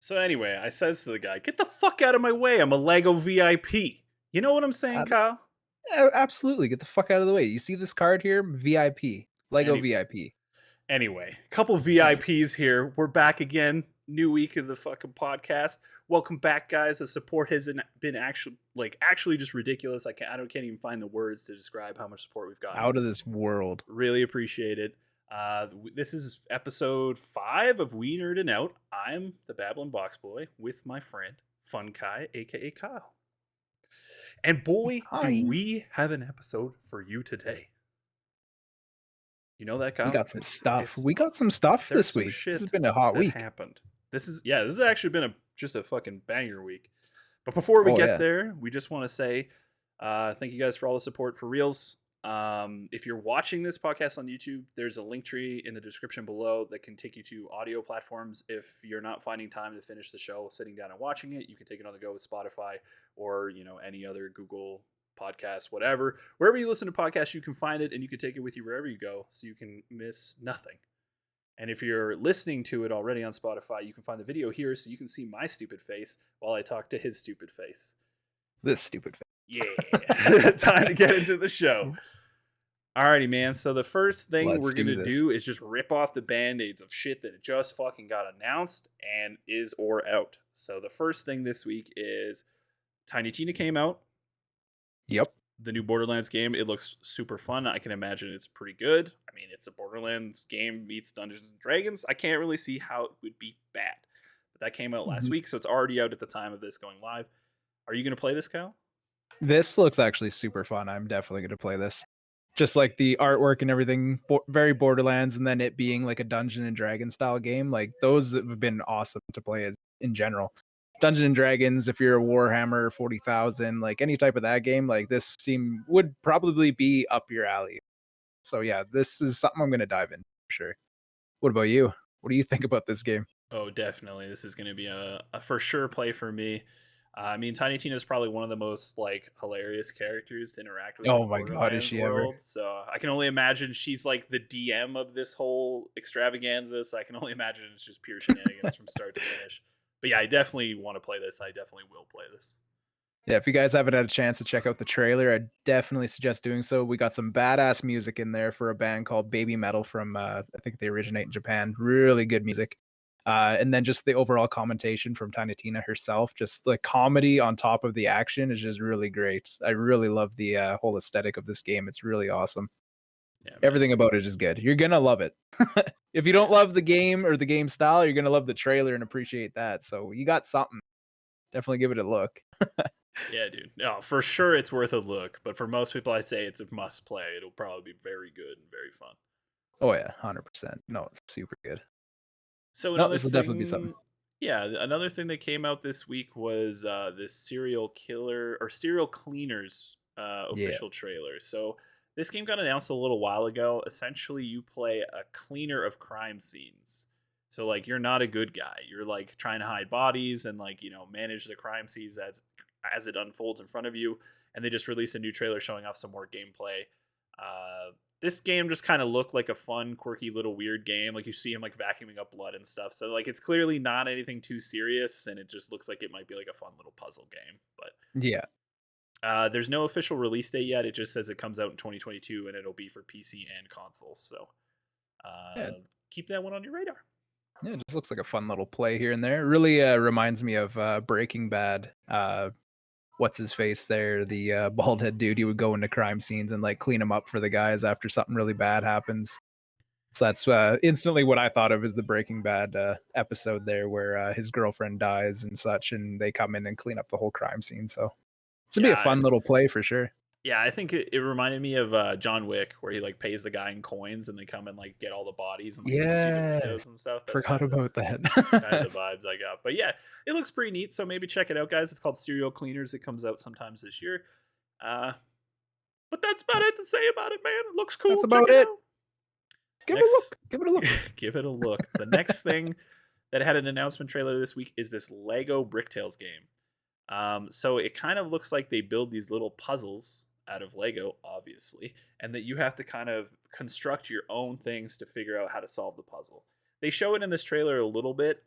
So anyway, I says to the guy, "Get the fuck out of my way! I'm a Lego VIP." You know what I'm saying, Uh, Kyle? Absolutely. Get the fuck out of the way. You see this card here? VIP. Lego Any VIP. anyway, couple VIPs here. We're back again. New week of the fucking podcast. Welcome back, guys. The support has been actually just ridiculous. Can't even find the words to describe how much support we've gotten. Out of this world. Really appreciate it. This is episode 5 of We Nerdin Out. I'm the Babylon Box Boy with my friend Fun Kai, aka Kyle. And boy, do Hi. we have an episode for you today. You know that, We Kyle? got some stuff. It's We got some stuff there's this some week. This has shit been a hot that week. happened. This has actually been just a fucking banger week. But before we Oh get yeah. there, we just want to say thank you guys for all the support for Reels. If you're watching this podcast on YouTube, there's a link tree in the description below that can take you to audio platforms. If you're not finding time to finish the show sitting down and watching it, you can take it on the go with Spotify or any other Google podcast, whatever. Wherever you listen to podcasts, you can find it and you can take it with you wherever you go so you can miss nothing. And if you're listening to it already on Spotify, you can find the video here so you can see my stupid face while I talk to his stupid face. This stupid face. Yeah. Time to get into the show. Alrighty, man. So the first thing Let's we're do going to this. do is just rip off the band-aids of shit that just fucking got announced and is or out. So the first thing this week is Tiny Tina came out. Yep. The new Borderlands game. It looks super fun. I can imagine it's pretty good. I mean, it's a Borderlands game meets Dungeons and Dragons. I can't really see how it would be bad. But that came out last week, so it's already out at the time of this going live. Are you going to play this, Cal? This looks actually super fun. I'm definitely going to play this. Just like the artwork and everything, very Borderlands, and then it being like a Dungeon and Dragon style game. Like those have been awesome to play as in general. Dungeon and Dragons, if you're a Warhammer 40,000, like any type of that game, like this would probably be up your alley. So yeah, this is something I'm going to dive in for sure. What about you? What do you think about this game? Oh, definitely. This is going to be a for sure play for me. I mean, Tiny Tina is probably one of the most hilarious characters to interact with in Oh the my god, is Borderlands she ever? world. So I can only imagine she's like the DM of this whole extravaganza. So I can only imagine it's just pure shenanigans from start to finish. But yeah, I definitely want to play this. I definitely will play this. Yeah, if you guys haven't had a chance to check out the trailer, I'd definitely suggest doing so. We got some badass music in there for a band called Baby Metal from, I think they originate in Japan. Really good music. And then just the overall commentation from Tiny Tina herself, just the comedy on top of the action is just really great. I really love the whole aesthetic of this game. It's really awesome. Yeah, man. Everything about it is good. You're going to love it. If you don't love the game or the game style, you're going to love the trailer and appreciate that. So you got something. Definitely give it a look. Yeah, dude. No, for sure it's worth a look. But for most people, I'd say it's a must play. It'll probably be very good and very fun. Oh yeah, 100%. No, it's super good. So No, another this will definitely be something. thing, yeah, another thing that came out this week was this serial killer or serial cleaners Yeah. official trailer. So this game got announced a little while ago. Essentially, you play a cleaner of crime scenes. So like you're not a good guy. You're like trying to hide bodies and manage the crime scenes as it unfolds in front of you. And they just released a new trailer showing off some more gameplay. This game just kind of looked like a fun, quirky little weird game. Like you see him like vacuuming up blood and stuff. So like it's clearly not anything too serious, and it just looks like it might be like a fun little puzzle game. But there's no official release date yet. It just says it comes out in 2022, and it'll be for PC and consoles. So Yeah. keep that one on your radar. Yeah, it just looks like a fun little play here and there. It really reminds me of Breaking Bad. What's his face there? The bald head dude. He would go into crime scenes and like clean them up for the guys after something really bad happens. So that's instantly what I thought of as the Breaking Bad episode there, where his girlfriend dies and such, and they come in and clean up the whole crime scene. So it's gonna be a fun little play for sure. Yeah, I think it reminded me of John Wick, where he like pays the guy in coins and they come and like get all the bodies and like sweep through the windows and stuff. That's Forgot kind of about that. that's kind of the vibes I got. But yeah, it looks pretty neat. So maybe check it out, guys. It's called Serial Cleaners. It comes out sometimes this year. But that's about it to say about it, man. It looks cool. That's Check about it it. out. Give it a look. Give it a look. Give it a look. The next thing that had an announcement trailer this week is this Lego Bricktales game. So it kind of looks like they build these little puzzles out of Lego, obviously, and that you have to kind of construct your own things to figure out how to solve the puzzle. They show it in this trailer a little bit.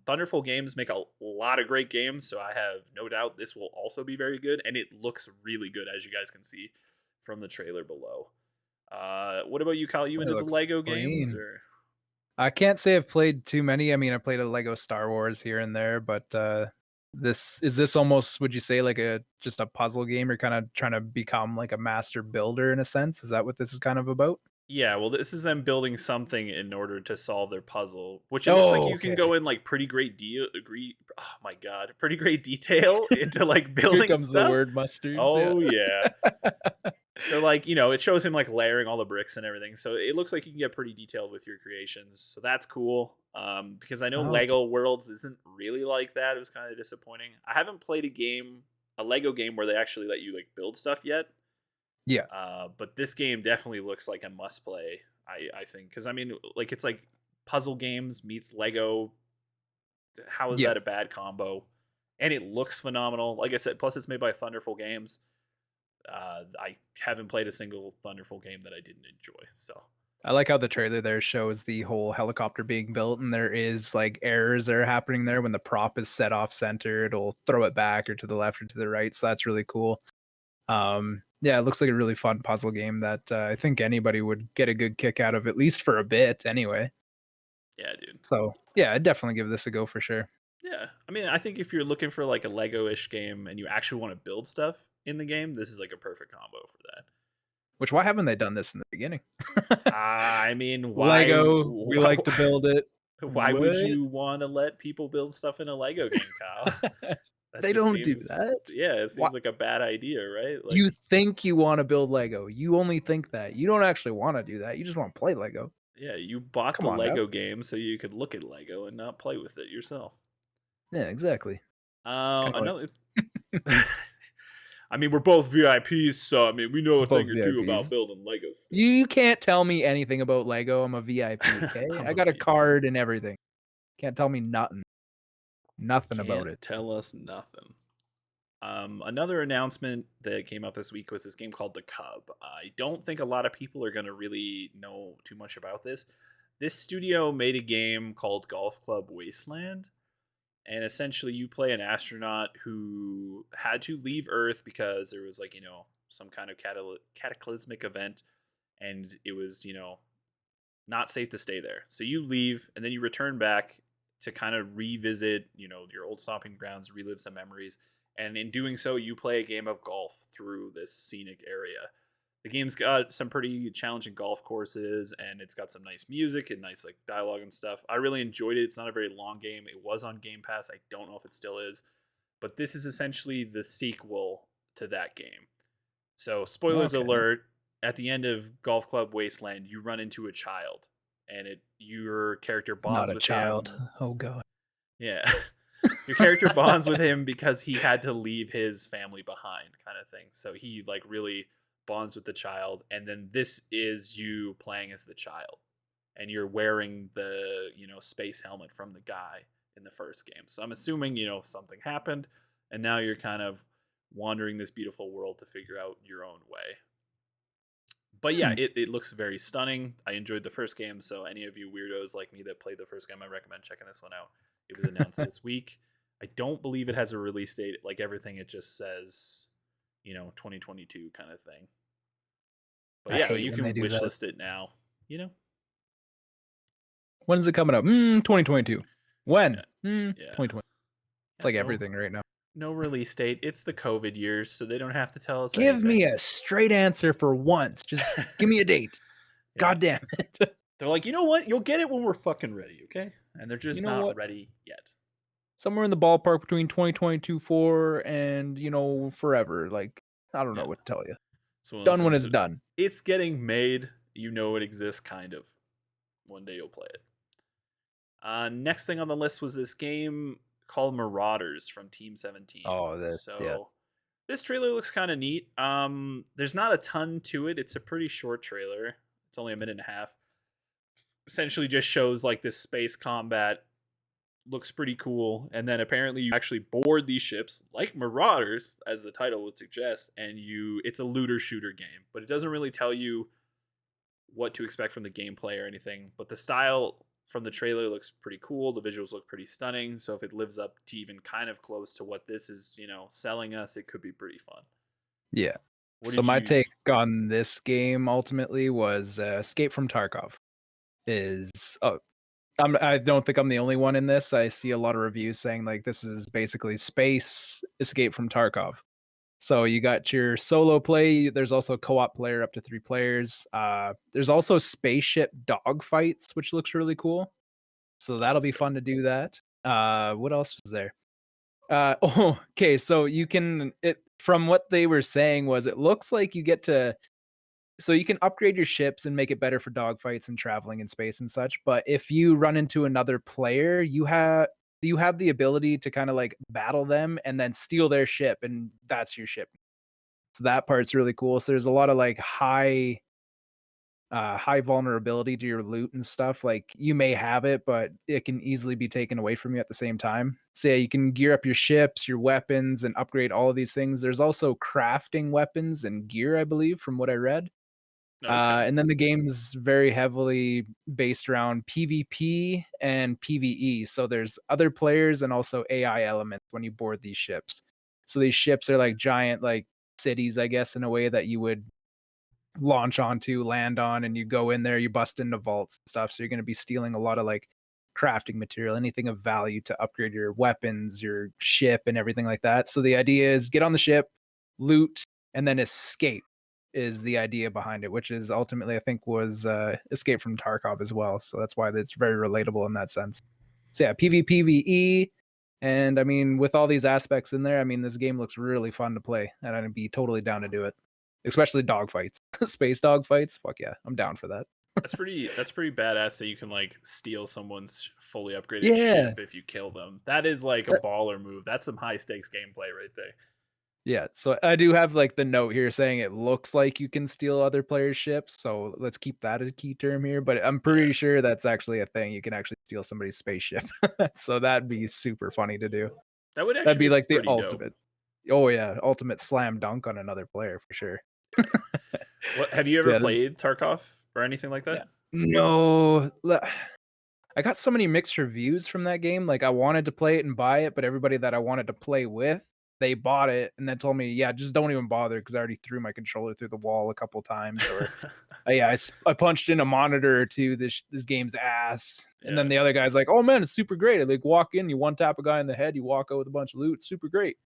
Thunderful Games make a lot of great games, so I have no doubt this will also be very good, and it looks really good, as you guys can see from the trailer below. What about you, Kyle? You It into the looks Lego games, clean. or? I can't say I've played too many. I mean, I played a Lego Star Wars here and there, but this almost, would you say, like a just a puzzle game? You're kind of trying to become like a master builder in a sense. Is that what this is kind of about? Yeah, well, this is them building something in order to solve their puzzle, which it looks like Oh, you can okay. go in like pretty great agree. Oh my god, pretty great detail into like Here building comes the stuff. word mustards. Yeah. Oh yeah. So like, it shows him like layering all the bricks and everything. So it looks like you can get pretty detailed with your creations. So that's cool. Because I know Okay. Lego Worlds isn't really like that. It was kind of disappointing. I haven't played a Lego game where they actually let you like build stuff yet. Yeah. But this game definitely looks like a must play. I think, because I mean, like, it's like puzzle games meets Lego. How is Yeah. that a bad combo? And it looks phenomenal. Like I said, plus it's made by Thunderful Games. I haven't played a single Thunderful game that I didn't enjoy. So I like how the trailer there shows the whole helicopter being built, and there is like errors that are happening there when the prop is set off center. It'll throw it back or to the left or to the right. So that's really cool. Yeah, it looks like a really fun puzzle game that I think anybody would get a good kick out of, at least for a bit anyway. yeah, dude. So yeah, I'd definitely give this a go for sure. Yeah, I mean, I think if you're looking for like a Lego-ish game and you actually want to build stuff in the game, this is like a perfect combo for that. Which, why haven't they done this in the beginning? I mean, Lego, we like to build it. why would What? you want to let people build stuff in a Lego game, Kyle? That They just don't do seems, that. yeah, it Why? seems like a bad idea, right? Like, You think you want to build Lego. You only think that. You don't actually want to do that. You just want to play Lego. yeah, you bought Come the on now. Lego game so you could look at Lego and not play with it yourself. Yeah, exactly. Kind of like Another. I mean, we're both VIPs, so I mean, we know a both thing or two about VIPs. building Lego stuff. You can't tell me anything about Lego. I'm a VIP, okay? I'm I a got a VIP. card and everything. Can't tell me nothing. Nothing about Can't it. tell us nothing. Another announcement that came out this week was this game called The Cub. I don't think a lot of people are going to really know too much about this. This studio made a game called Golf Club Wasteland, and essentially you play an astronaut who had to leave Earth because there was like, some kind of cataclysmic event, and it was, not safe to stay there. So you leave and then you return back to kind of revisit, your old stomping grounds, relive some memories. And in doing so, you play a game of golf through this scenic area. The game's got some pretty challenging golf courses, and it's got some nice music and nice like dialogue and stuff. I really enjoyed it. It's not a very long game. It was on Game Pass. I don't know if it still is, but this is essentially the sequel to that game. So, spoilers Okay. alert, at the end of Golf Club Wasteland, you run into a child, and your character Not bonds a with child. him. Oh god. Yeah. Your character bonds with him because he had to leave his family behind, kind of thing. So he like really bonds with the child, and then this is you playing as the child, and you're wearing the, space helmet from the guy in the first game. So I'm assuming, something happened, and now you're kind of wandering this beautiful world to figure out your own way. But yeah, Hmm. it looks very stunning. I enjoyed the first game, so any of you weirdos like me that played the first game, I recommend checking this one out. It was announced this week. I don't believe it has a release date. Like everything, it just says, 2022 kind of thing. But I yeah, hate you when they can do wish that. list it now. You know? When is it coming up? 2022. When? Yeah, yeah, 2020. It's yeah. like No, everything right now. no release date. It's the COVID years, so they don't have to tell us Give anything. me a straight answer for once. Just give me a date. Yeah, God damn it. they're like, you know what? You'll get it when we're fucking ready, okay? And they're You just know not what? ready yet. Somewhere in the ballpark between 2022 4 and, forever. Like, I don't know Yeah. what to tell you. So Done when listen, it's done. it's getting made. You know it exists, kind of. One day you'll play it. Next thing on the list was this game called Marauders from Team 17. Oh, yeah. So this trailer looks kind of neat. There's not a ton to it. It's a pretty short trailer. It's only a minute and a half. Essentially just shows like this space combat. Looks pretty cool. And then apparently you actually board these ships like Marauders, as the title would suggest, and it's a looter shooter game. But it doesn't really tell you what to expect from the gameplay or anything. But the style from the trailer looks pretty cool. The visuals look pretty stunning. So if it lives up to even kind of close to what this is, selling us, it could be pretty fun. Yeah. What So did my you? take on this game ultimately was Escape from Tarkov is I don't think I'm the only one in this. I see a lot of reviews saying like this is basically space Escape from Tarkov. So you got your solo play. There's also co-op player up to 3 players. There's also spaceship dogfights, which looks really cool. So Oh, that'll be sick. fun to do that. What else was there? Oh, okay. So you can it from what they were saying was it looks like you get to so you can upgrade your ships and make it better for dogfights and traveling in space and such. But if you run into another player, you have the ability to kind of like battle them and then steal their ship, and that's your ship. So that part's really cool. So there's a lot of like high vulnerability to your loot and stuff. Like you may have it, but it can easily be taken away from you at the same time. So yeah, you can gear up your ships, your weapons, and upgrade all of these things. There's also crafting weapons and gear, I believe, from what I read. Okay. And then the game's very heavily based around PvP and PvE. So there's other players and also AI elements when you board these ships. So these ships are like giant, like cities, I guess, in a way that you would launch onto, land on, and you go in there, you bust into vaults and stuff. So you're going to be stealing a lot of like crafting material, anything of value to upgrade your weapons, your ship, and everything like that. So the idea is get on the ship, loot, and then escape is the idea behind it, which is ultimately I think was Escape from Tarkov as well. So that's why it's very relatable in that sense. So yeah, PvPvE, and I mean with all these aspects in there, I mean this game looks really fun to play, and I'd be totally down to do it. Especially dogfights, space dogfights. Fuck yeah, I'm down for that. That's pretty badass that you can like steal someone's fully upgraded Yeah, ship if you kill them. That is like a baller move. That's some high stakes gameplay right there. yeah. So I do have like the note here saying it looks like you can steal other players' ships. So let's keep that a key term here. But I'm Yeah. pretty sure that's actually a thing. You can actually steal somebody's spaceship. So that'd be super funny to do. That would That'd actually be be like the pretty dope. ultimate. Oh yeah, ultimate slam dunk on another player for sure. Yeah. What have you ever Yeah, played Tarkov or anything like yeah. that? No, I got so many mixed reviews from that game. Like I wanted to play it and buy it, but everybody that I wanted to play with, they bought it and then told me, "Yeah, just don't even bother because I already threw my controller through the wall a couple times." Or, yeah, I punched in a monitor or two. This game's ass. And then Yeah. the other guy's like, "Oh man, it's super great." I like walk in, you one tap a guy in the head, you walk out with a bunch of loot, super great.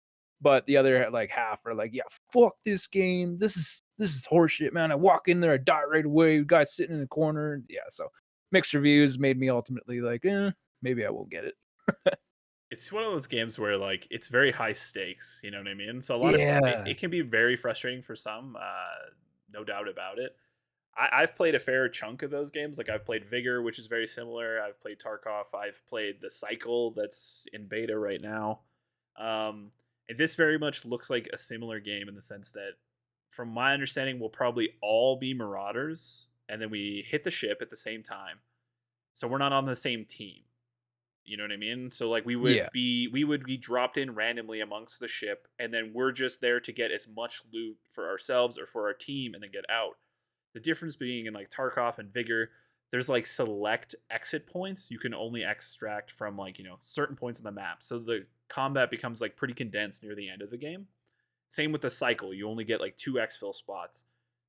But the other like half are like, "Yeah, fuck this game. This is horseshit, man. I walk in there, I die right away. Guy's sitting in the corner." Yeah, so mixed reviews made me ultimately like, maybe I will get it. It's one of those games where like it's very high stakes, you know what I mean? So a lot of it, Yeah. it can be very frustrating for some, no doubt about it. I've played a fair chunk of those games. Like I've played Vigor, which is very similar. I've played Tarkov. I've played the Cycle that's in beta right now. And this very much looks like a similar game in the sense that, from my understanding, we'll probably all be Marauders, and then we hit the ship at the same time. So we're not on the same team. You know what I mean? So like Yeah. we would be dropped in randomly amongst the ship, and then we're just there to get as much loot for ourselves or for our team and then get out. The difference being in like Tarkov and Vigor, there's like select exit points you can only extract from like, certain points on the map. So the combat becomes like pretty condensed near the end of the game. Same with the Cycle, you only get like 2 exfil spots.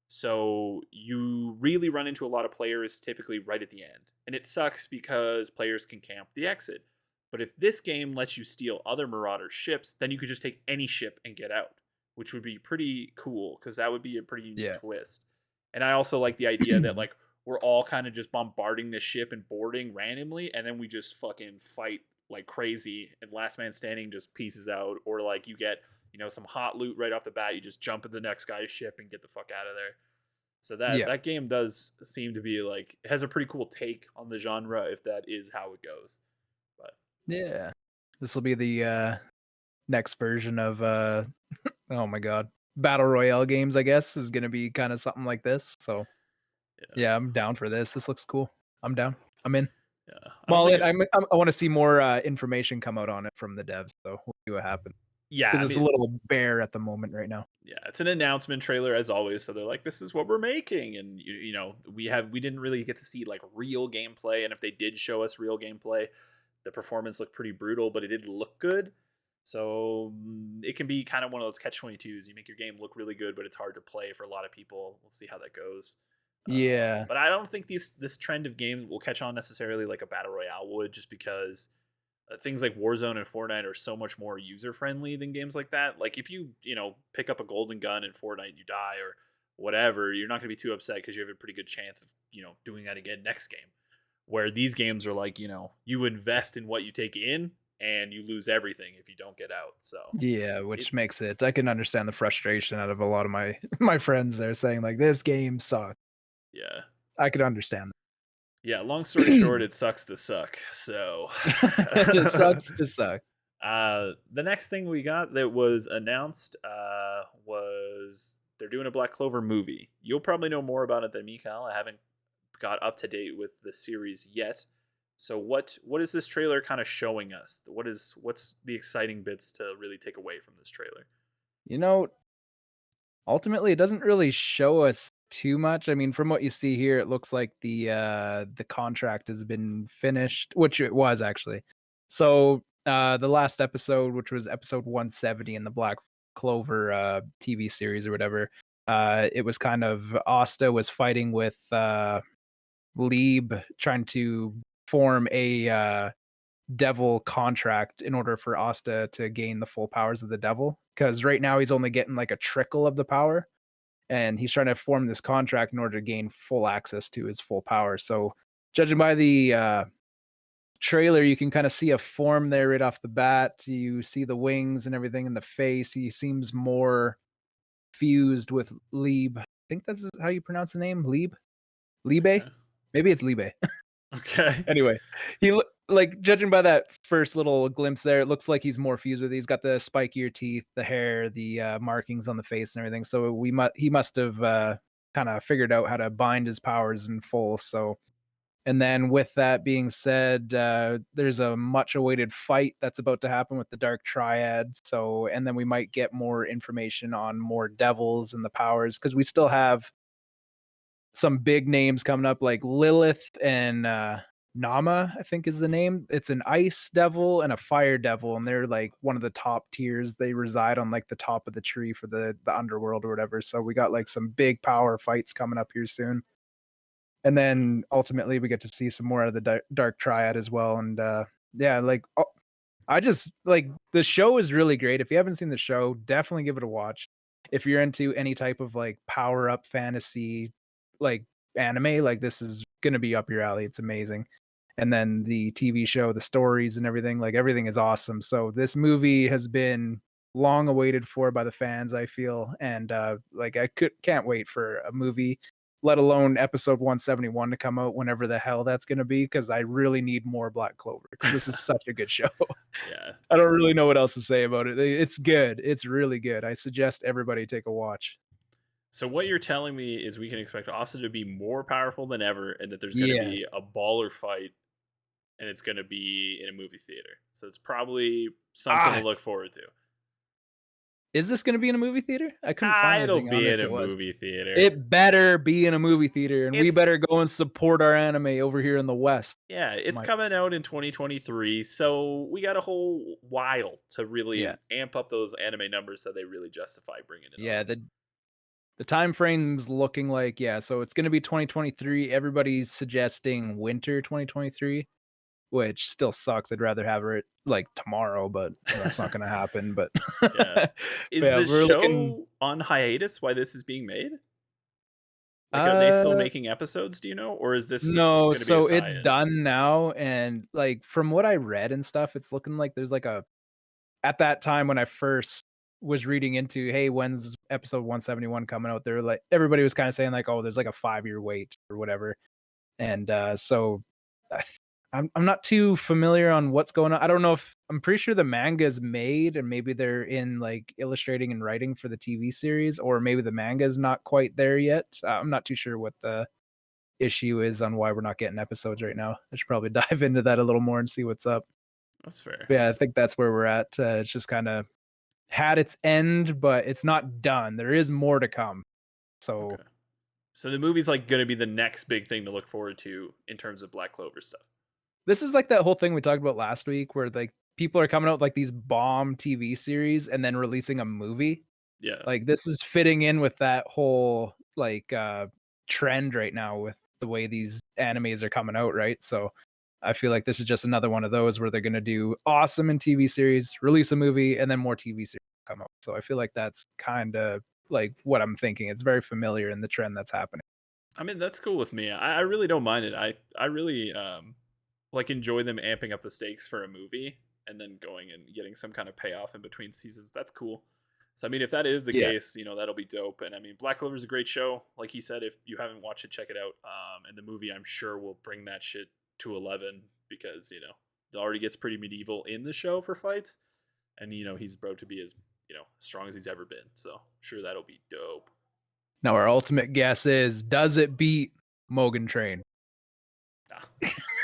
So you really run into a lot of players typically right at the end. And it sucks because players can camp the exit. But if this game lets you steal other Marauder ships, then you could just take any ship and get out, which would be pretty cool because that would be a pretty unique Yeah. twist. And I also like the idea that like we're all kind of just bombarding the ship and boarding randomly, and then we just fucking fight like crazy, and last man standing just pieces out, or like you get some hot loot right off the bat. You just jump in the next guy's ship and get the fuck out of there. So that Yeah. that game does seem to be like it has a pretty cool take on the genre if that is how it goes. But Yeah. This will be the next version of oh my god. Battle Royale games, I guess, is gonna be kind of something like this. So yeah, yeah, I'm down for this. This looks cool. I'm down. I'm in. yeah. I don't Well, think it. I want to see more information come out on it from the devs, so we'll see what happens. Yeah, because I it's a mean, little bare at the moment right now. yeah, it's an announcement trailer as always. So they're like, "This is what we're making," and you know, we didn't really get to see like real gameplay, and if they did show us real gameplay, the performance looked pretty brutal, but it did look good. So it can be kind of one of those catch 22s. You make your game look really good, but it's hard to play for a lot of people. We'll see how that goes. Yeah. But I don't think this trend of games will catch on necessarily like a battle royale would, just because things like Warzone and Fortnite are so much more user friendly than games like that. Like if you know pick up a golden gun in Fortnite and you die or whatever, you're not going to be too upset because you have a pretty good chance of doing that again next game. Where these games are like you invest in what you take in and you lose everything if you don't get out. So Yeah, it which makes it I can understand the frustration out of a lot of my my friends. They're saying like, "This game sucks." yeah. I could understand Yeah, long story short, that. it sucks to suck. So It sucks to suck. the next thing we got that was announced was they're doing a Black Clover movie. You'll probably know more about it than me, Kyle. I haven't got up to date with the series yet. So what is this trailer kind of showing us? What's the exciting bits to really take away from this trailer? You know, ultimately, it doesn't really show us too much. I mean, from what you see here, it looks like the contract has been finished, which it was actually. So, the last episode, which was episode 170 in the Black Clover TV series or whatever, it was kind of Asta was fighting with Lieb, trying to form a devil contract in order for Asta to gain the full powers of the devil. Because right now he's only getting like a trickle of the power, and he's trying to form this contract in order to gain full access to his full power. So, judging by the trailer, you can kind of see a form there right off the bat. You see the wings and everything in the face. He seems more fused with Lieb. I think that's how you pronounce the name, Lieb. Liebe? Okay. Maybe it's Liebe. Okay. Anyway, like judging by that first little glimpse there, it looks like he's more fused with. He's got the spikier teeth, the hair, the markings on the face, and everything. So he must have kind of figured out how to bind his powers in full. So, and then with that being said, there's a much awaited fight that's about to happen with the Dark Triad. So, and then we might get more information on more devils and the powers because we still have some big names coming up like Lilith and Nama, I think is the name. It's an ice devil and a fire devil, and they're like one of the top tiers. They reside on like the top of the tree for the underworld or whatever. So we got like some big power fights coming up here soon. And then ultimately we get to see some more of the dark triad as well. And yeah, like I just like the show is really great. If you haven't seen the show, definitely give it a watch. If you're into any type of like power up fantasy, like anime, like this is gonna be up your alley. It's amazing. And then the TV show, the stories and everything, like everything is awesome. So this movie has been long awaited for by the fans, I feel. And like I can't wait for a movie, let alone episode 171 to come out whenever the hell that's gonna be, because I really need more Black Clover because this is such a good show. Yeah. I don't really know what else to say about it. It's good. It's really good. I suggest everybody take a watch. So what you're telling me is we can expect Asta to be more powerful than ever, and that there's going to Yes. be a baller fight, and it's going to be in a movie theater. So it's probably something to Ah, look forward to. is this gonna be in a movie theater? I couldn't find It'll anything on be it in if a it was. movie theater. It better be in a movie theater, and we It's better go and support our anime over here in the West. Yeah, it's My coming out in 2023, so we got a whole while to yeah. really amp up those anime numbers so they really justify bringing it Yeah, on. the time frame's looking like yeah, so it's gonna be 2023. Everybody's suggesting winter 2023, which still sucks. I'd rather have it like tomorrow, but that's not gonna happen. But Yeah. but Is yeah, this we're looking show on hiatus why this is being made? Like, are they still uh making episodes, do you know? Or is this no, going to be a so it's tie-in? done now, and like from what I read and stuff, it's looking like there's like a at that time when I first was reading into, hey, when's episode 171 coming out? They're like everybody was kind of saying like, oh, there's like a 5-year wait or whatever. And so I'm not too familiar on what's going on. I don't know if I'm pretty sure the manga is made and maybe they're in like illustrating and writing for the TV series, or maybe the manga is not quite there yet. I'm not too sure what the issue is on why we're not getting episodes right now. I should probably dive into that a little more and see what's up. That's fair. But yeah, I think that's where we're at. It's just kind of had its end, but it's not done. There is more to come. So Okay. So the movie's like going to be the next big thing to look forward to in terms of Black Clover stuff. this is like that whole thing we talked about last week where like people are coming out with like these bomb TV series and then releasing a movie. Yeah. Like this is fitting in with that whole like trend right now with the way these animes are coming out, right? So I feel like this is just another one of those where they're gonna do awesome in TV series, release a movie, and then more TV series come out. So I feel like that's kind of like what I'm thinking. It's very familiar in the trend that's happening. I mean, that's cool with me. I really don't mind it. I really like enjoy them amping up the stakes for a movie and then going and getting some kind of payoff in between seasons. That's cool. So I mean, if that is the Yeah. case, that'll be dope. And I mean, Black Clover is a great show. Like he said, if you haven't watched it, check it out. And the movie, I'm sure, will bring that shit to 11 because it already gets pretty medieval in the show for fights, and he's bro to be as strong as he's ever been. So sure, that'll be dope. Now our ultimate guess is: does it beat Mogan Train?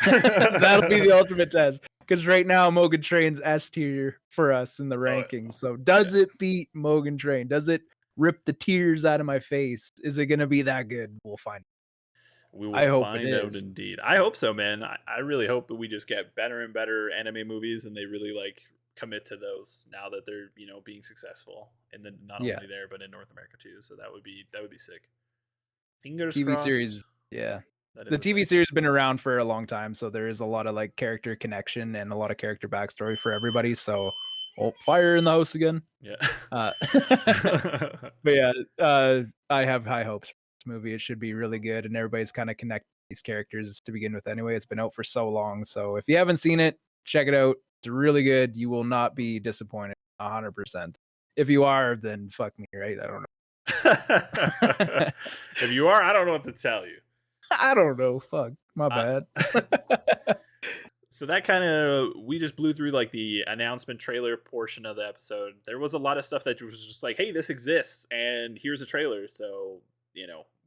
That'll be the Ah. ultimate test. Because right now, Mogan Train's S tier for us in the Oh, rankings. So, yeah. does it beat Mogan Train? Does it rip the tears out of my face? Is it going to be that good? We'll find. We will I hope it find out is. indeed. I hope so, man. I really hope that we just get better and better anime movies and they really like commit to those now that they're, being successful. And then not Yeah, only there, but in North America too. So that would be sick. Fingers TV crossed. series. Yeah, That the is a TV thing. series has been around for a long time, so there is a lot of like character connection and a lot of character backstory for everybody. So, oh, fire in the house again. Yeah. Uh, but yeah, I have high hopes for this movie. It should be really good, and everybody's kind of connected these characters to begin with. Anyway, it's been out for so long, so if you haven't seen it, check it out. It's really good. You will not be disappointed. 100%. If you are, then fuck me, right? I don't know. If you are, I don't know what to tell you. I don't know. Fuck, my I, bad. So that kind of we just blew through like the announcement trailer portion of the episode. There was a lot of stuff that was just like, hey, this exists and here's a trailer. So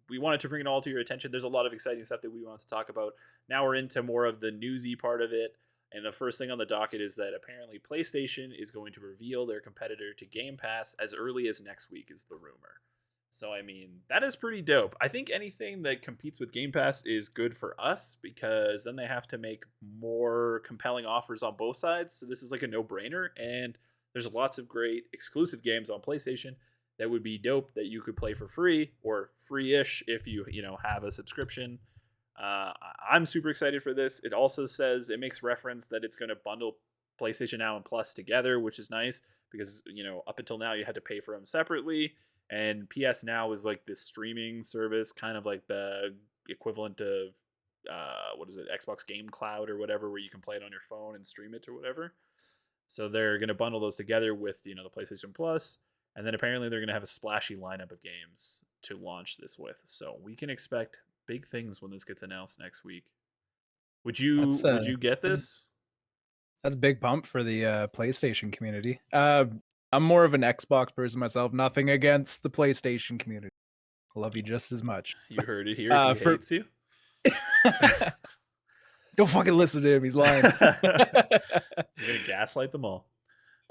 we wanted to bring it all to your attention. There's a lot of exciting stuff that we want to talk about. Now we're into more of the newsy part of it. And the first thing on the docket is that apparently PlayStation is going to reveal their competitor to Game Pass as early as next week, is the rumor. So, I mean, that is pretty dope. I think anything that competes with Game Pass is good for us because then they have to make more compelling offers on both sides. So, this is like a no brainer. And there's lots of great exclusive games on PlayStation that would be dope that you could play for free or free-ish if you have a subscription. I'm super excited for this. It also says it makes reference that it's going to bundle PlayStation Now and Plus together, which is nice because up until now you had to pay for them separately, and PS Now is like this streaming service, kind of like the equivalent of what is it, Xbox Game Cloud or whatever, where you can play it on your phone and stream it or whatever. So they're going to bundle those together with the PlayStation Plus, and then apparently they're going to have a splashy lineup of games to launch this with. So we can expect big things when this gets announced next week. Would you that's would you get that's this? that's a big bump for the PlayStation community. I'm more of an Xbox person myself. Nothing against the PlayStation community. I love you just as much. You heard it here. He For hates you. don't fucking listen to him. He's lying. He's gonna gaslight them all.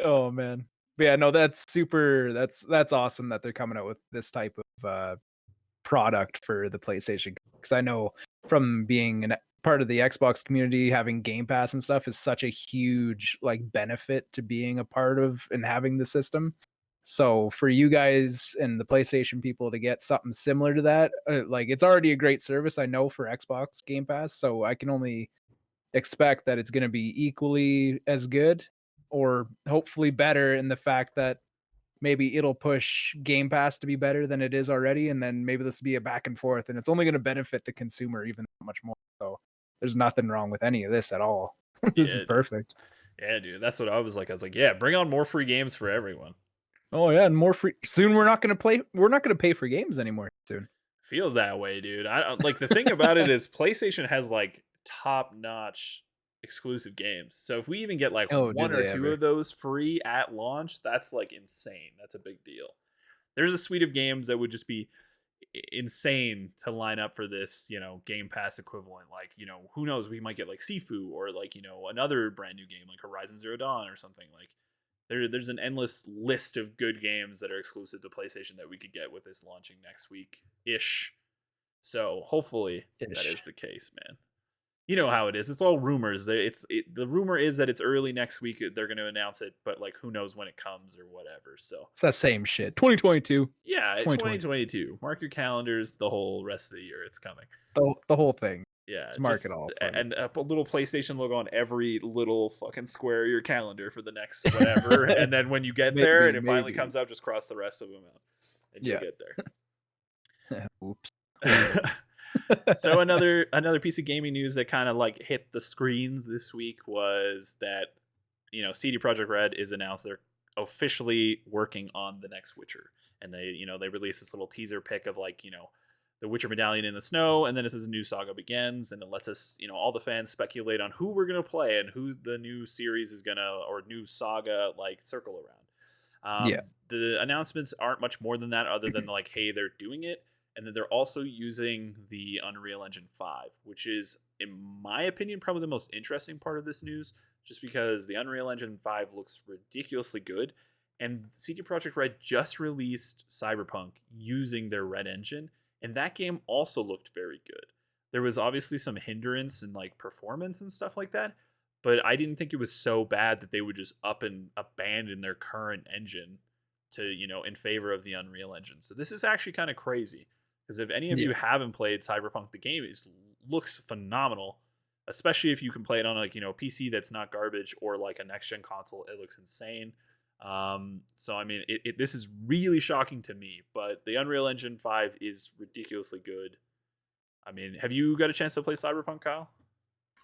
Oh man. But yeah, no, that's super. That's awesome that they're coming out with this type of product for the PlayStation. Because I know from being a part of the Xbox community, having Game Pass and stuff is such a huge like benefit to being a part of and having the system. So for you guys and the PlayStation people to get something similar to that, like it's already a great service, I know, for Xbox Game Pass. So I can only expect that it's going to be equally as good or hopefully better in the fact that maybe it'll push Game Pass to be better than it is already, and then maybe this will be a back and forth, and it's only going to benefit the consumer even much more. So there's nothing wrong with any of this at all. This is Yeah, dude. perfect. Yeah, dude. That's what I was like. I was like, yeah, bring on more free games for everyone. Oh yeah, and more free. Soon we're not going to play. We're not going to pay for games anymore. Soon. Feels that way, dude. I like the thing about it is PlayStation has like top notch exclusive games. So if we even get like Oh, do one or they two ever? of those free at launch, that's like insane. That's a big deal. There's a suite of games that would just be insane to line up for this, Game Pass equivalent. Like, who knows? We might get like Sifu or like, another brand new game like Horizon Zero Dawn or something. Like, There's an endless list of good games that are exclusive to PlayStation that we could get with this launching next week ish. So hopefully that Ish. is the case, man. You know how it is. It's all rumors. The rumor is that it's early next week. They're going to announce it, but like who knows when it comes or whatever. So It's that same shit. 2022, yeah, 2022. 2022. Mark your calendars. The whole rest of the year, it's coming. The whole thing. Yeah, Let's mark it just all for me. and a little PlayStation logo on every little fucking square of your calendar for the next whatever. And then when you get there and Maybe, it finally maybe. comes out, just cross the rest of them out, and you'll Yeah. get there. Oops. Whoa. So another piece of gaming news that kind of like hit the screens this week was that CD Projekt Red is announced they're officially working on the next Witcher, and they released this little teaser pic of like the Witcher medallion in the snow, and then as a new saga begins, and it lets us all the fans speculate on who we're gonna play and who the new series is gonna or new saga like circle around. Yeah. The announcements aren't much more than that, other than like, hey, they're doing it, and then they're also using the Unreal Engine 5, which is, in my opinion, probably the most interesting part of this news, just because the Unreal Engine 5 looks ridiculously good, and CD Projekt Red just released Cyberpunk using their Red Engine, and that game also looked very good. There was obviously some hindrance in like performance and stuff like that, but I didn't think it was so bad that they would just up and abandon their current engine to, in favor of the Unreal Engine. So this is actually kind of crazy because if any of Yeah. you haven't played Cyberpunk, the game looks phenomenal, especially if you can play it on like, PC that's not garbage or like a next gen console. It looks insane. So I mean, this is really shocking to me, but the Unreal Engine 5 is ridiculously good. I mean, have you got a chance to play Cyberpunk, Kyle?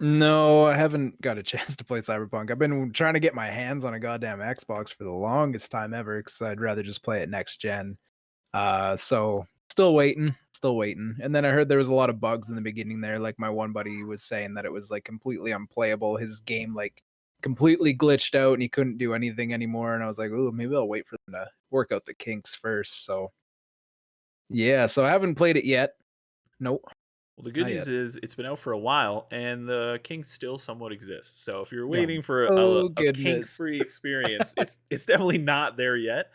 No, I haven't got a chance to play Cyberpunk. I've been trying to get my hands on a goddamn Xbox for the longest time ever because I'd rather just play it next gen. So still waiting, still waiting. And then I heard there was a lot of bugs in the beginning there. Like my one buddy was saying that it was like completely unplayable. His game like completely glitched out and he couldn't do anything anymore. And I was like, oh, maybe I'll wait for them to work out the kinks first. So yeah, so I haven't played it yet. Nope, Well, the good not news yet. is it's been out for a while, and the kink still somewhat exists. So if you're Yeah. waiting for Oh a kink goodness. free experience, it's definitely not there yet.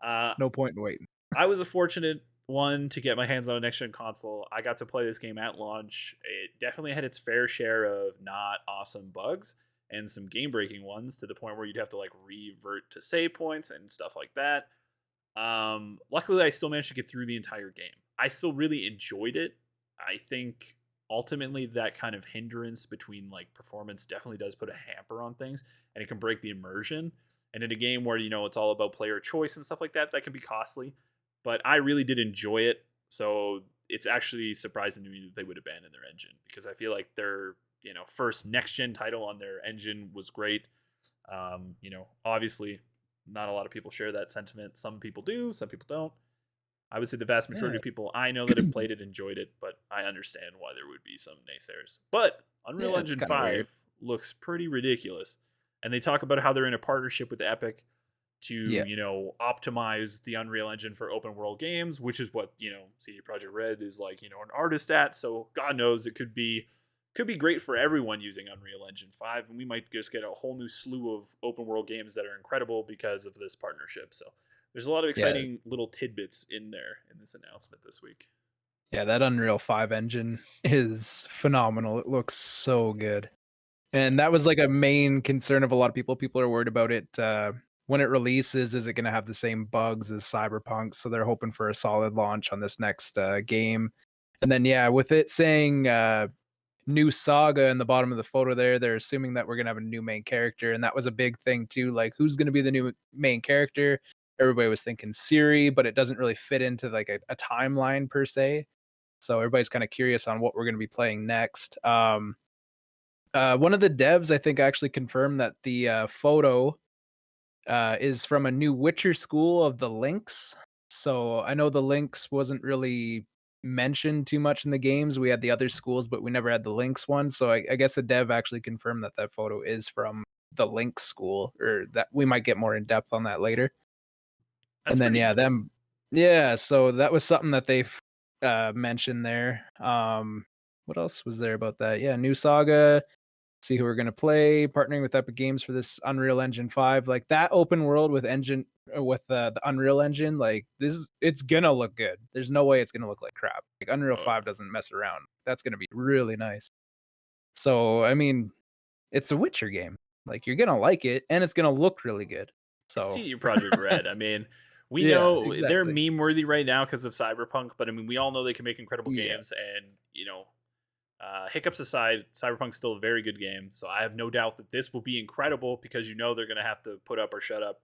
Uh, It's no point in waiting. I was a fortunate one to get my hands on a next gen console. I got to play this game at launch. It definitely had its fair share of not awesome bugs and some game breaking ones to the point where you'd have to like revert to save points and stuff like that. Luckily, I still managed to get through the entire game. I still really enjoyed it. I think ultimately that kind of hindrance between like performance definitely does put a hamper on things, and it can break the immersion. And in a game where it's all about player choice and stuff like that, that can be costly. But I really did enjoy it, so it's actually surprising to me that they would abandon their engine because I feel like their first next gen title on their engine was great. Obviously, not a lot of people share that sentiment. Some people do, some people don't. I would say the vast majority Yeah. of people I know that have played it enjoyed it, but I understand why there would be some naysayers. But Unreal Yeah, it's Engine kind of weird. 5 looks pretty ridiculous. And they talk about how they're in a partnership with Epic to, Yeah. optimize the Unreal Engine for open world games, which is what, CD Projekt Red is like, an artist at. So God knows it could be great for everyone using Unreal Engine 5, and we might just get a whole new slew of open world games that are incredible because of this partnership. So there's a lot of Yeah. exciting little tidbits in there in this announcement this week. Yeah, that Unreal 5 engine is phenomenal. It looks so good. And that was like a main concern of a lot of people. People are worried about it when it releases. Is it going to have the same bugs as Cyberpunk? So they're hoping for a solid launch on this next game. And then, yeah, with it saying new saga in the bottom of the photo there, they're assuming that we're going to have a new main character. And that was a big thing, too. Like, who's going to be the new main character? Everybody was thinking Siri, but it doesn't really fit into like a timeline per se. So everybody's kind of curious on what we're going to be playing next. One of the devs, I think, actually confirmed that the photo is from a new Witcher school of the Lynx. So I know the Lynx wasn't really mentioned too much in the games. We had the other schools, but we never had the Lynx one. So I guess the dev actually confirmed that that photo is from the Lynx school, or that we might get more in depth on that later. That's And then pretty yeah, cool. yeah. So that was something that they mentioned there. What else was there about that? Yeah, new saga. see who we're gonna play. Partnering with Epic Games for this Unreal Engine 5, like that open world with the Unreal Engine, like it's gonna look good. There's no way it's gonna look like crap. Like Unreal Oh, 5 doesn't mess around. That's gonna be really nice. So I mean, it's a Witcher game. Like you're gonna like it, and it's gonna look really good. it's So CD Project Red. I mean, we yeah, know they're exactly. meme worthy right now because of Cyberpunk, but I mean, we all know they can make incredible Yeah. games, and hiccups aside, Cyberpunk's still a very good game. So I have no doubt that this will be incredible because they're gonna have to put up or shut up.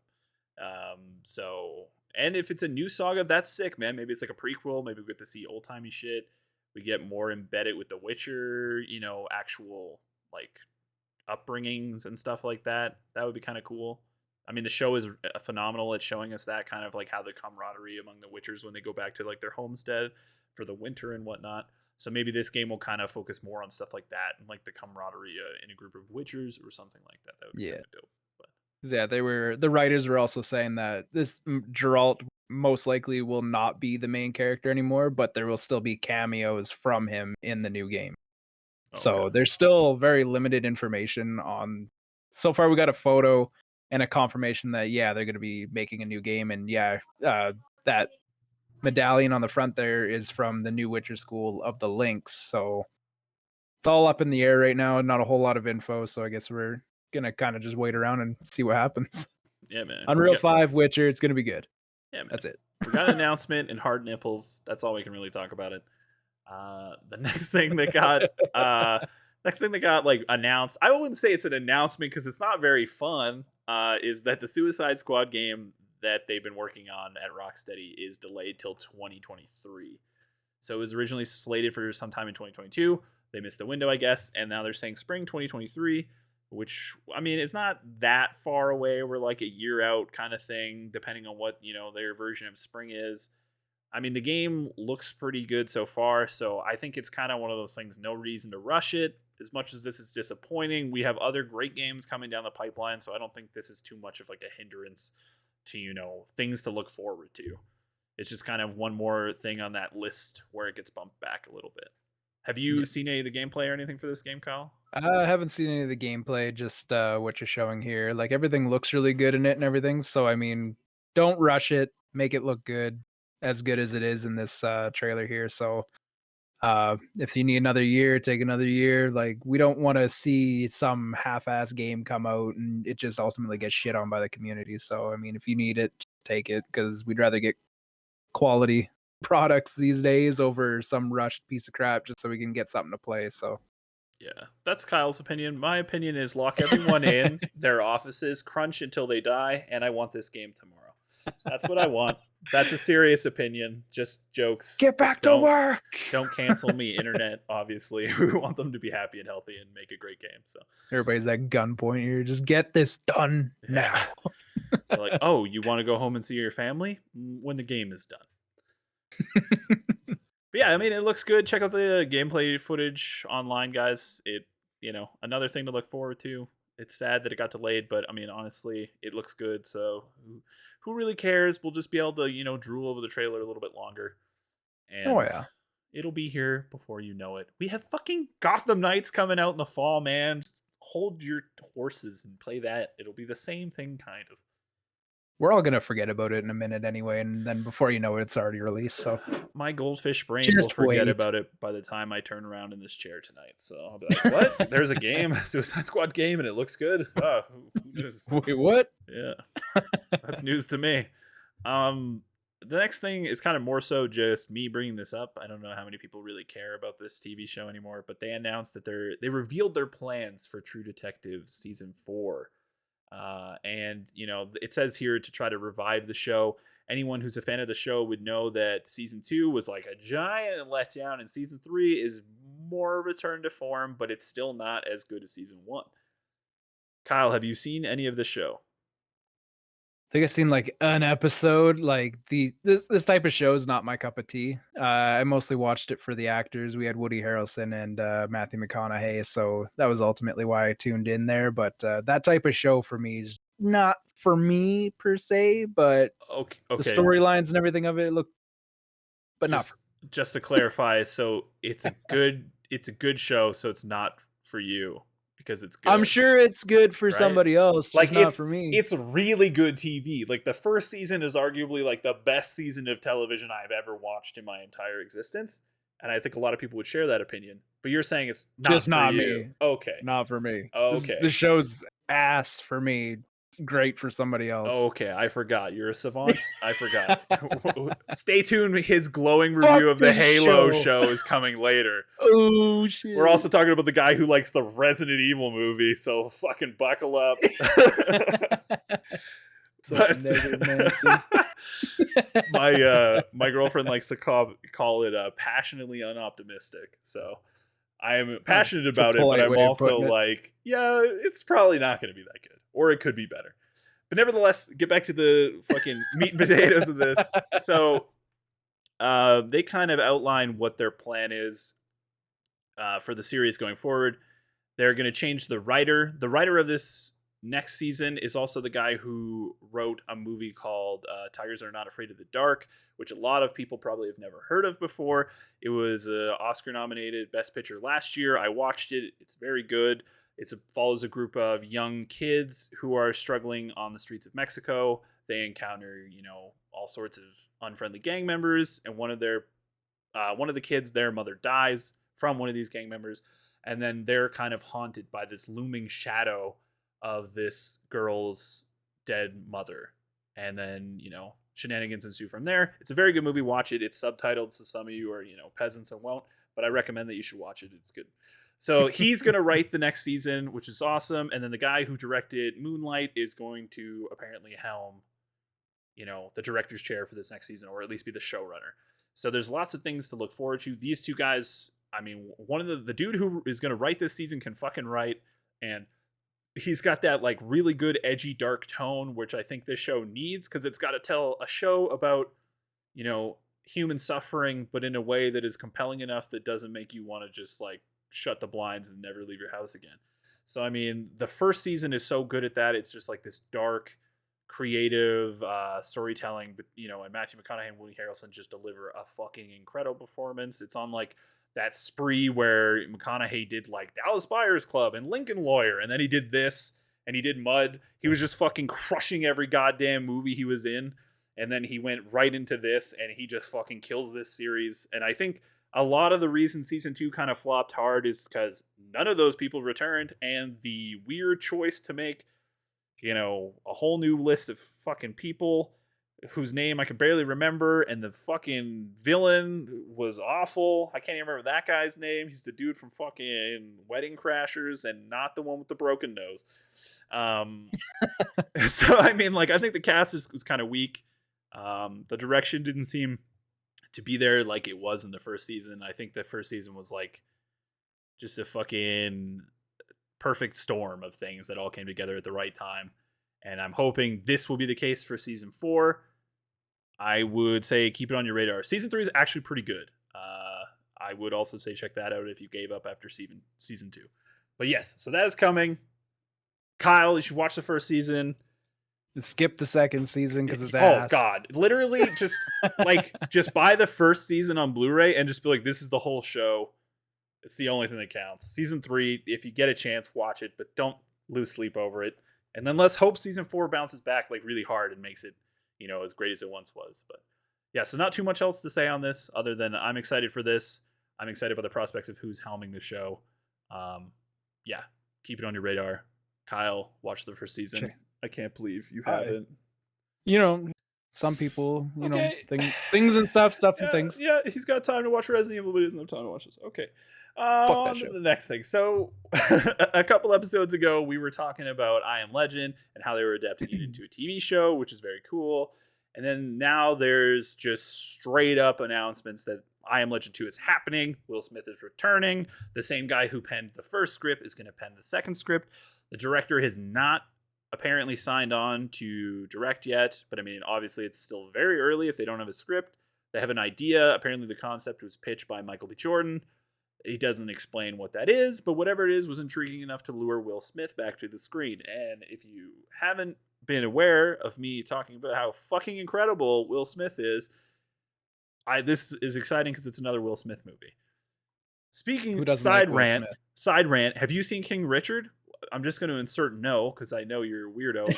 And if it's a new saga, that's sick, man. Maybe it's like a prequel. Maybe we get to see old timey shit. We get more embedded with The Witcher, actual like upbringings and stuff like that. That would be kind of cool. I mean, the show is phenomenal at showing us that kind of like how the camaraderie among the Witchers when they go back to like their homestead for the winter and whatnot. So maybe this game will kind of focus more on stuff like that and like the camaraderie in a group of Witchers or something like that. That would be kind Yeah. of dope. But Yeah, the writers were also saying that Geralt most likely will not be the main character anymore, but there will still be cameos from him in the new game. okay, So there's still very limited information on. So far, we got a photo and a confirmation that yeah, they're going to be making a new game, and yeah, that medallion on the front there is from the new Witcher School of the Lynx. So it's all up in the air right now. Not a whole lot of info. So I guess we're gonna kind of just wait around and see what happens. yeah, man. Unreal 5 Witcher, it's gonna be good. Yeah, man. That's it. We got an announcement and hard nipples. That's all we can really talk about it. The next thing that got like announced, I wouldn't say it's an announcement because it's not very fun. Is that the Suicide Squad game that they've been working on at Rocksteady is delayed till 2023. So it was originally slated for sometime in 2022. They missed the window, I guess, and now they're saying spring 2023, which I mean is not that far away. We're like a year out kind of thing, depending on what their version of spring is. I mean, the game looks pretty good so far, so I think it's kind of one of those things. No reason to rush it. As much as this is disappointing, we have other great games coming down the pipeline, so I don't think this is too much of like a hindrance to things to look forward to. It's just kind of one more thing on that list where it gets bumped back a little bit. Have you Yeah. seen any of the gameplay or anything for this game, Kyle? I haven't seen any of the gameplay, just what you're showing here. Like everything looks really good in it and everything. So I mean, don't rush it. Make it look good as it is in this trailer here. So if you need another year, take another year. Like we don't want to see some half-ass game come out and it just ultimately gets shit on by the community. So I mean, if you need it, just take it because we'd rather get quality products these days over some rushed piece of crap just so we can get something to play. So Yeah, that's Kyle's opinion. My opinion is lock everyone in their offices, crunch until they die, and I want this game tomorrow. That's what I want. That's a serious opinion. Just jokes. get back to work. Don't cancel me, internet. Obviously, we want them to be happy and healthy and make a great game. So Everybody's at gunpoint here. Just get this done now. they're like, "Oh, you want to go home and see your family when the game is done?" But yeah, I mean, it looks good. Check out the gameplay footage online, guys. Another thing to look forward to. It's sad that it got delayed, but I mean, honestly, it looks good. So who really cares? We'll just be able to, drool over the trailer a little bit longer. Oh And yeah. it'll be here before you know it. We have fucking Gotham Knights coming out in the fall, man. Just hold your horses and play that. It'll be the same thing, kind of. We're all gonna forget about it in a minute anyway, and then before you know it, it's already released. So My goldfish brain will just forget wait. about it by the time I turn around in this chair tonight. So I'll be like, "What? There's a game, a Suicide Squad game, and it looks good." Oh, who knows? Wait, what? Yeah, that's news to me. The next thing is kind of more so just me bringing this up. I don't know how many people really care about this TV show anymore, but they announced that they revealed their plans for True Detective season 4. And it says here to try to revive the show. Anyone who's a fan of the show would know that season 2 was like a giant letdown, and season 3 is more a return to form, but it's still not as good as season 1. Kyle, have you seen any of the show? I think I've seen like an episode. Like this type of show is not my cup of tea. I mostly watched it for the actors. We had Woody Harrelson and Matthew McConaughey, so that was ultimately why I tuned in there. But that type of show for me is not for me per se. But Okay, the okay. storylines and everything of it look, but not. Just to clarify, so it's a good show, so it's not for you because it's I'm good, sure it's good for right? somebody else, just Like not for me. it's really good TV. Like the first season is arguably like the best season of television I've ever watched in my entire existence, and I think a lot of people would share that opinion. But you're saying it's not Just for not you. me. Okay. Not for me. Okay. This show's ass for me. Great for somebody else. Okay, I forgot. You're a savant. I forgot. Stay tuned. His glowing Fuck review of the this Halo show. show is coming later. Oh We're shit. also talking about the guy who likes the Resident Evil movie, so fucking buckle up. Such a But negative Nancy. my girlfriend likes to call it passionately unoptimistic. So I am passionate It's a about it, but polite I'm way of also putting it. like, yeah, it's probably not going to be that good, or it could be better. But nevertheless, get back to the fucking meat and potatoes of this. So they kind of outline what their plan is for the series going forward. They're going to change the writer. The writer of this next season is also the guy who wrote a movie called Tigers Are Not Afraid of the Dark, which a lot of people probably have never heard of before. It was Oscar nominated Best Picture last year. I watched it. It's very good. Follows a group of young kids who are struggling on the streets of Mexico. They encounter, all sorts of unfriendly gang members, and one of the kids, their mother dies from one of these gang members, and then they're kind of haunted by this looming shadow of this girl's dead mother. And then, shenanigans ensue from there. It's a very good movie. Watch it. It's subtitled, so some of you are, peasants and won't, but I recommend that you should watch it. It's good. So he's going to write the next season, which is awesome. And then the guy who directed Moonlight is going to apparently helm, the director's chair for this next season, or at least be the showrunner. So there's lots of things to look forward to. These two guys, I mean, one of the dude who is going to write this season can fucking write, and he's got that like really good edgy dark tone, which I think this show needs, because it's got to tell a show about, human suffering, but in a way that is compelling enough that doesn't make you want to just like shut the blinds and never leave your house again. So I mean, the first season is so good at that. It's just like this dark, creative storytelling, but and Matthew McConaughey and Woody Harrelson just deliver a fucking incredible performance. It's on like that spree where McConaughey did like Dallas Buyers Club and Lincoln Lawyer, and then he did this and he did Mud. He was just fucking crushing every goddamn movie he was in, and then he went right into this and he just fucking kills this series. And I think a lot of the reason season 2 kind of flopped hard is because none of those people returned, and the weird choice to make a whole new list of fucking people whose name I can barely remember, and the fucking villain was awful. I can't even remember that guy's name. He's the dude from fucking Wedding Crashers and not the one with the broken nose. So I mean, like, I think the cast was kind of weak. The direction didn't seem to be there like it was in the first season. I think the first season was like just a fucking perfect storm of things that all came together at the right time. And I'm hoping this will be the case for season 4. I would say keep it on your radar. Season 3 is actually pretty good. I would also say check that out if you gave up after season 2. But yes, so that is coming. Kyle, you should watch the first season. Skip the second season because it's Oh ass. God, literally just buy the first season on Blu-ray and just be like, this is the whole show. It's the only thing that counts. Season 3, if you get a chance, watch it, but don't lose sleep over it. And then let's hope season 4 bounces back like really hard and makes it, as great as it once was. But yeah, so not too much else to say on this other than I'm excited for this. I'm excited about the prospects of who's helming the show. Yeah, keep it on your radar. Kyle, watch the first season. Sure. I can't believe you haven't. Some people, Okay. things and stuff and things. Yeah, he's got time to watch Resident Evil, but he doesn't have time to watch this. Okay. Fuck that On to show. the next thing. So, a couple episodes ago, we were talking about I Am Legend and how they were adapting it into a TV show, which is very cool. And then now there's just straight up announcements that I Am Legend 2 is happening. Will Smith is returning. The same guy who penned the first script is going to pen the second script. The director has not apparently signed on to direct yet, but I mean, obviously it's still very early if they don't have a script. They have an idea. Apparently the concept was pitched by Michael B. Jordan. He doesn't explain what that is, but whatever it is was intriguing enough to lure Will Smith back to the screen. And if you haven't been aware of me talking about how fucking incredible Will Smith is, this is exciting because it's another Will Smith movie. Speaking Who doesn't like Will Smith? side rant. Have you seen King Richard? I'm just going to insert no because I know you're a weirdo.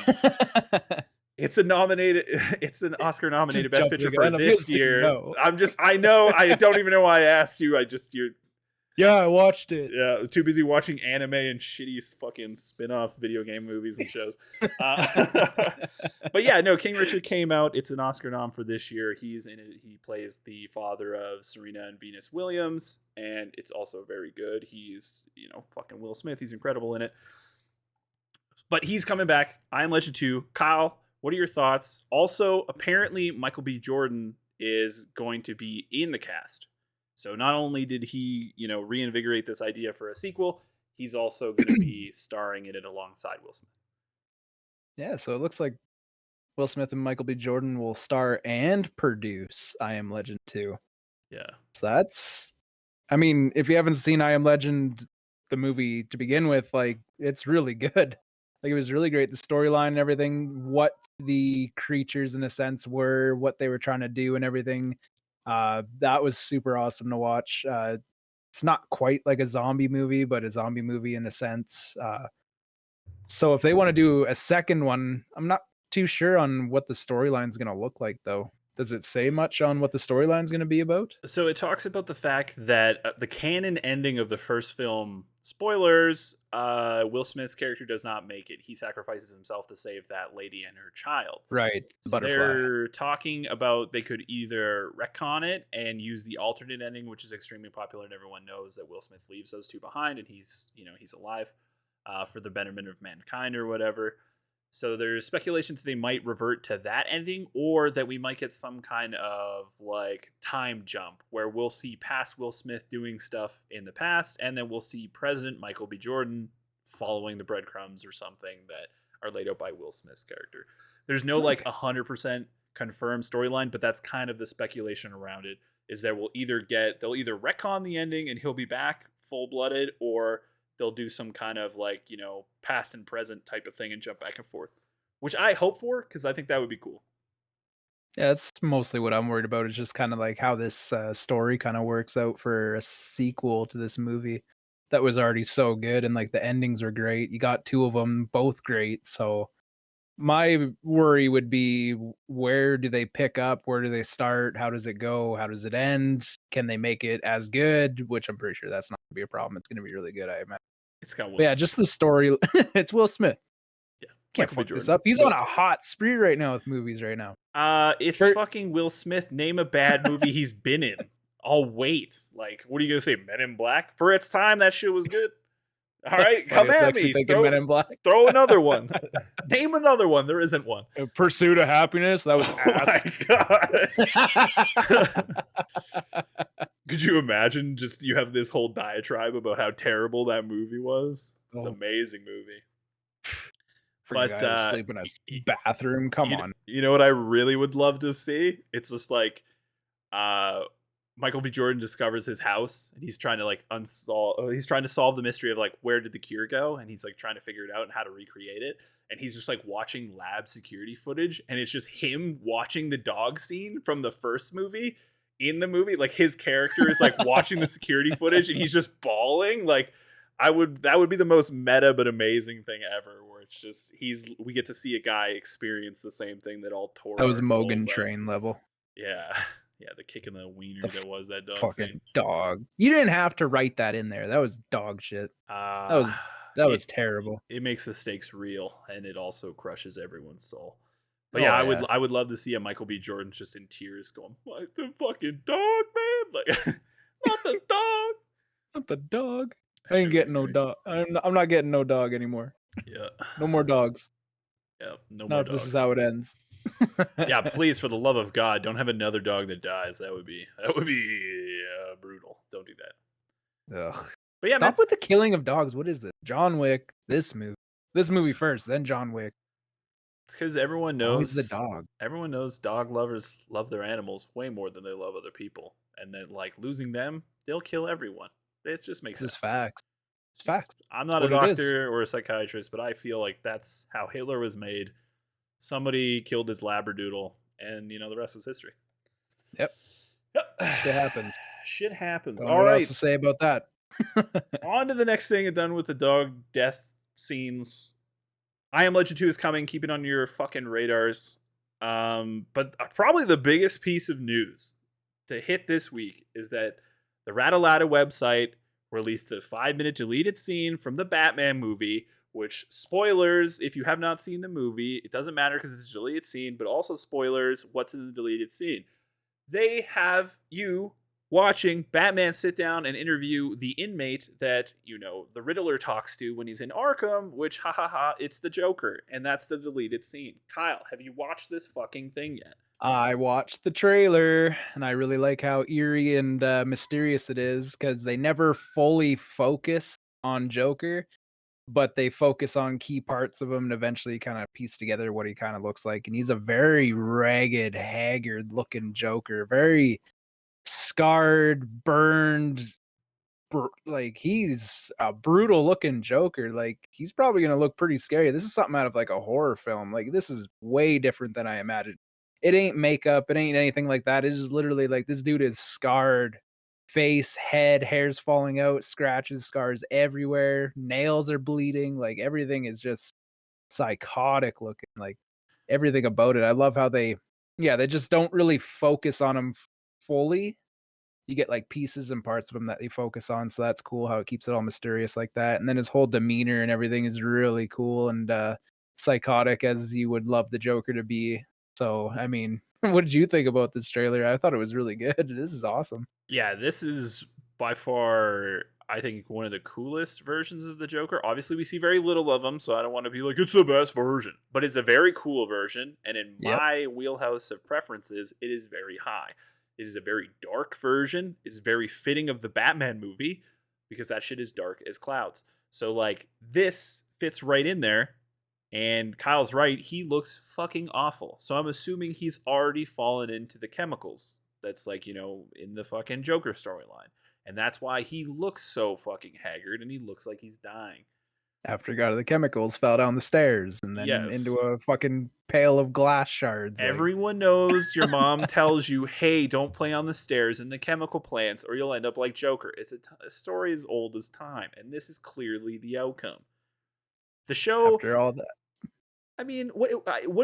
It's it's an Oscar nominated Best Picture for this year. No. I know. I don't even know why I asked you. Yeah, I watched it. Yeah, too busy watching anime and shitty fucking spin-off video game movies and shows. But yeah, no, King Richard came out. It's an Oscar nom for this year. He's in it. He plays the father of Serena and Venus Williams, and it's also very good. He's, fucking Will Smith. He's incredible in it. But he's coming back. I Am Legend 2. Kyle, what are your thoughts? Also, apparently, Michael B. Jordan is going to be in the cast. So not only did he, reinvigorate this idea for a sequel, he's also going to be starring in it alongside Will Smith. Yeah, so it looks like Will Smith and Michael B. Jordan will star and produce I Am Legend 2. Yeah. So that's, I mean, if you haven't seen I Am Legend, the movie to begin with, like, it's really good. Like, it was really great. The storyline and everything, what the creatures in a sense were, what they were trying to do and everything. That was super awesome to watch. It's not quite like a zombie movie, but a zombie movie in a sense. So if they want to do a second one, I'm not too sure on what the storyline's going to look like, though. Does it say much on what the storyline's going to be about? So it talks about the fact that the canon ending of the first film, spoilers, Will Smith's character does not make it. He sacrifices himself to save that lady and her child. Right. So Butterfly. they're talking about they could either retcon it and use the alternate ending, which is extremely popular, and everyone knows that Will Smith leaves those two behind, and he's alive for the betterment of mankind or whatever. So there's speculation that they might revert to that ending, or that we might get some kind of like time jump where we'll see past Will Smith doing stuff in the past, and then we'll see President Michael B. Jordan following the breadcrumbs or something that are laid out by Will Smith's character. There's no like 100% confirmed storyline, but that's kind of the speculation around it, is that they'll either retcon the ending and he'll be back full-blooded, or they'll do some kind of like, past and present type of thing and jump back and forth, which I hope for, because I think that would be cool. Yeah, that's mostly what I'm worried about, is just kind of like how this story kind of works out for a sequel to this movie that was already so good, and like the endings were great. You got two of them, both great. So my worry would be, where do they pick up? Where do they start? How does it go? How does it end? Can they make it as good? Which I'm pretty sure that's not going to be a problem. It's going to be really good, I imagine. It's got Will But yeah, Smith. just the story. It's Will Smith. Yeah, Can't fuck this up. He's on a hot spree right now with movies right now. It's fucking Will Smith. Name a bad movie he's been in. I'll wait. Like, what are you gonna say? Men in Black? For its time, that shit was good. All right, come at me. Men in Black. Throw another one. Name another one. There isn't one. Pursuit of Happiness. That was ass. Could you imagine? Just you have this whole diatribe about how terrible that movie was. It's an amazing movie. But sleep in a bathroom. Come on. You know what I really would love to see? It's just like Michael B. Jordan discovers his house, and he's trying to like he's trying to solve the mystery of like, where did the cure go, and he's like trying to figure it out and how to recreate it. And he's just like watching lab security footage, and it's just him watching the dog scene from the first movie in the movie. Like, his character is like watching the security footage, and he's just bawling. Like, that would be the most meta but amazing thing ever, where it's just we get to see a guy experience the same thing that all tore. That was Mogan Train level. Yeah. Yeah, the kick in the wiener that was that dog. Fucking dog. You didn't have to write that in there. That was dog shit. That was terrible. It makes the stakes real, and it also crushes everyone's soul. But yeah, I would love to see a Michael B. Jordan just in tears going, like, the fucking dog, man. Like, not the dog. Not the dog. I ain't getting no dog. I'm not getting no dog anymore. Yeah. No more dogs. Yeah, no more dogs. This is how it ends. Yeah, please, for the love of God, don't have another dog that dies. That would be brutal. Don't do that. Ugh. But yeah, stop with the killing of dogs. What is this? John Wick. This movie first, then John Wick. It's because everyone knows the dog. Everyone knows dog lovers love their animals way more than they love other people, and then like losing them, they'll kill everyone. It just makes sense. This is facts. It's facts. I'm not a doctor or a psychiatrist, but I feel like that's how Hitler was made. Somebody killed his labradoodle, and the rest was history. Yep. Shit happens. Shit happens. Don't know All what else right. to say about that. On to the next thing. Done with the dog death scenes. I Am Legend 2 is coming. Keep it on your fucking radars. But probably the biggest piece of news to hit this week is that the Rattlata website released a 5-minute deleted scene from the Batman movie, which, spoilers, if you have not seen the movie, it doesn't matter because it's a deleted scene, but also spoilers, what's in the deleted scene. They have you watching Batman sit down and interview the inmate that, the Riddler talks to when he's in Arkham, which, ha ha ha, it's the Joker. And that's the deleted scene. Kyle, have you watched this fucking thing yet? I watched the trailer, and I really like how eerie and mysterious it is because they never fully focus on Joker, but they focus on key parts of him and eventually kind of piece together what he kind of looks like. And he's a very ragged, haggard looking Joker, very scarred, burned, like he's a brutal looking Joker. Like he's probably gonna look pretty scary. This is something out of like a horror film. Like this is way different than I imagined. It ain't makeup. It ain't anything like that. It's just literally like this dude is scarred, face, head, hair's falling out, scratches, scars everywhere, nails are bleeding. Like everything is just psychotic looking. Like everything about it. I love how they just don't really focus on him fully. You get like pieces and parts of him that they focus on, so that's cool how it keeps it all mysterious like that. And then his whole demeanor and everything is really cool and psychotic as you would love the Joker to be. So, I mean, what did you think about this trailer? I thought it was really good. This is awesome. Yeah, this is by far, I think, one of the coolest versions of the Joker. Obviously, we see very little of him, so I don't want to be like, it's the best version. But it's a very cool version, and in Yep. my wheelhouse of preferences, it is very high. It is a very dark version. It's very fitting of the Batman movie, because that shit is dark as clouds. So, like, this fits right in there. And Kyle's right, he looks fucking awful. So I'm assuming he's already fallen into the chemicals that's like, in the fucking Joker storyline. And that's why he looks so fucking haggard and he looks like he's dying. After he got to the chemicals, fell down the stairs and then into Yes. a fucking pail of glass shards. Like, Everyone knows your mom tells you, hey, don't play on the stairs in the chemical plants or you'll end up like Joker. It's a story as old as time. And this is clearly the outcome. The show, after all that. I mean, what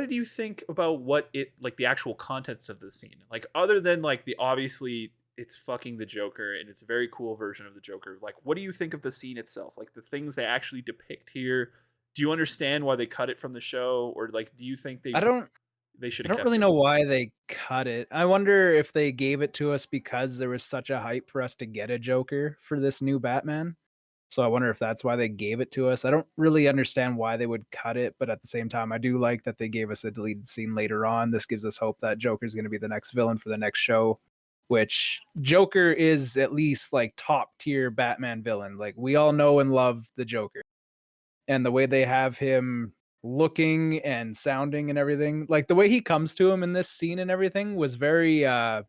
did you think about what it like the actual contents of the scene? Like other than like the obviously it's fucking the Joker and it's a very cool version of the Joker. Like what do you think of the scene itself? Like the things they actually depict here? Do you understand why they cut it from the show or like do you think I don't they should I have don't kept really it? know why they cut it. I wonder if they gave it to us because there was such a hype for us to get a Joker for this new Batman. So I wonder if that's why they gave it to us. I don't really understand why they would cut it, but at the same time, I do like that they gave us a deleted scene later on. This gives us hope that Joker's going to be the next villain for the next show, which Joker is at least like top tier Batman villain. Like we all know and love the Joker. And the way they have him looking and sounding and everything, like the way he comes to him in this scene and everything was very oh,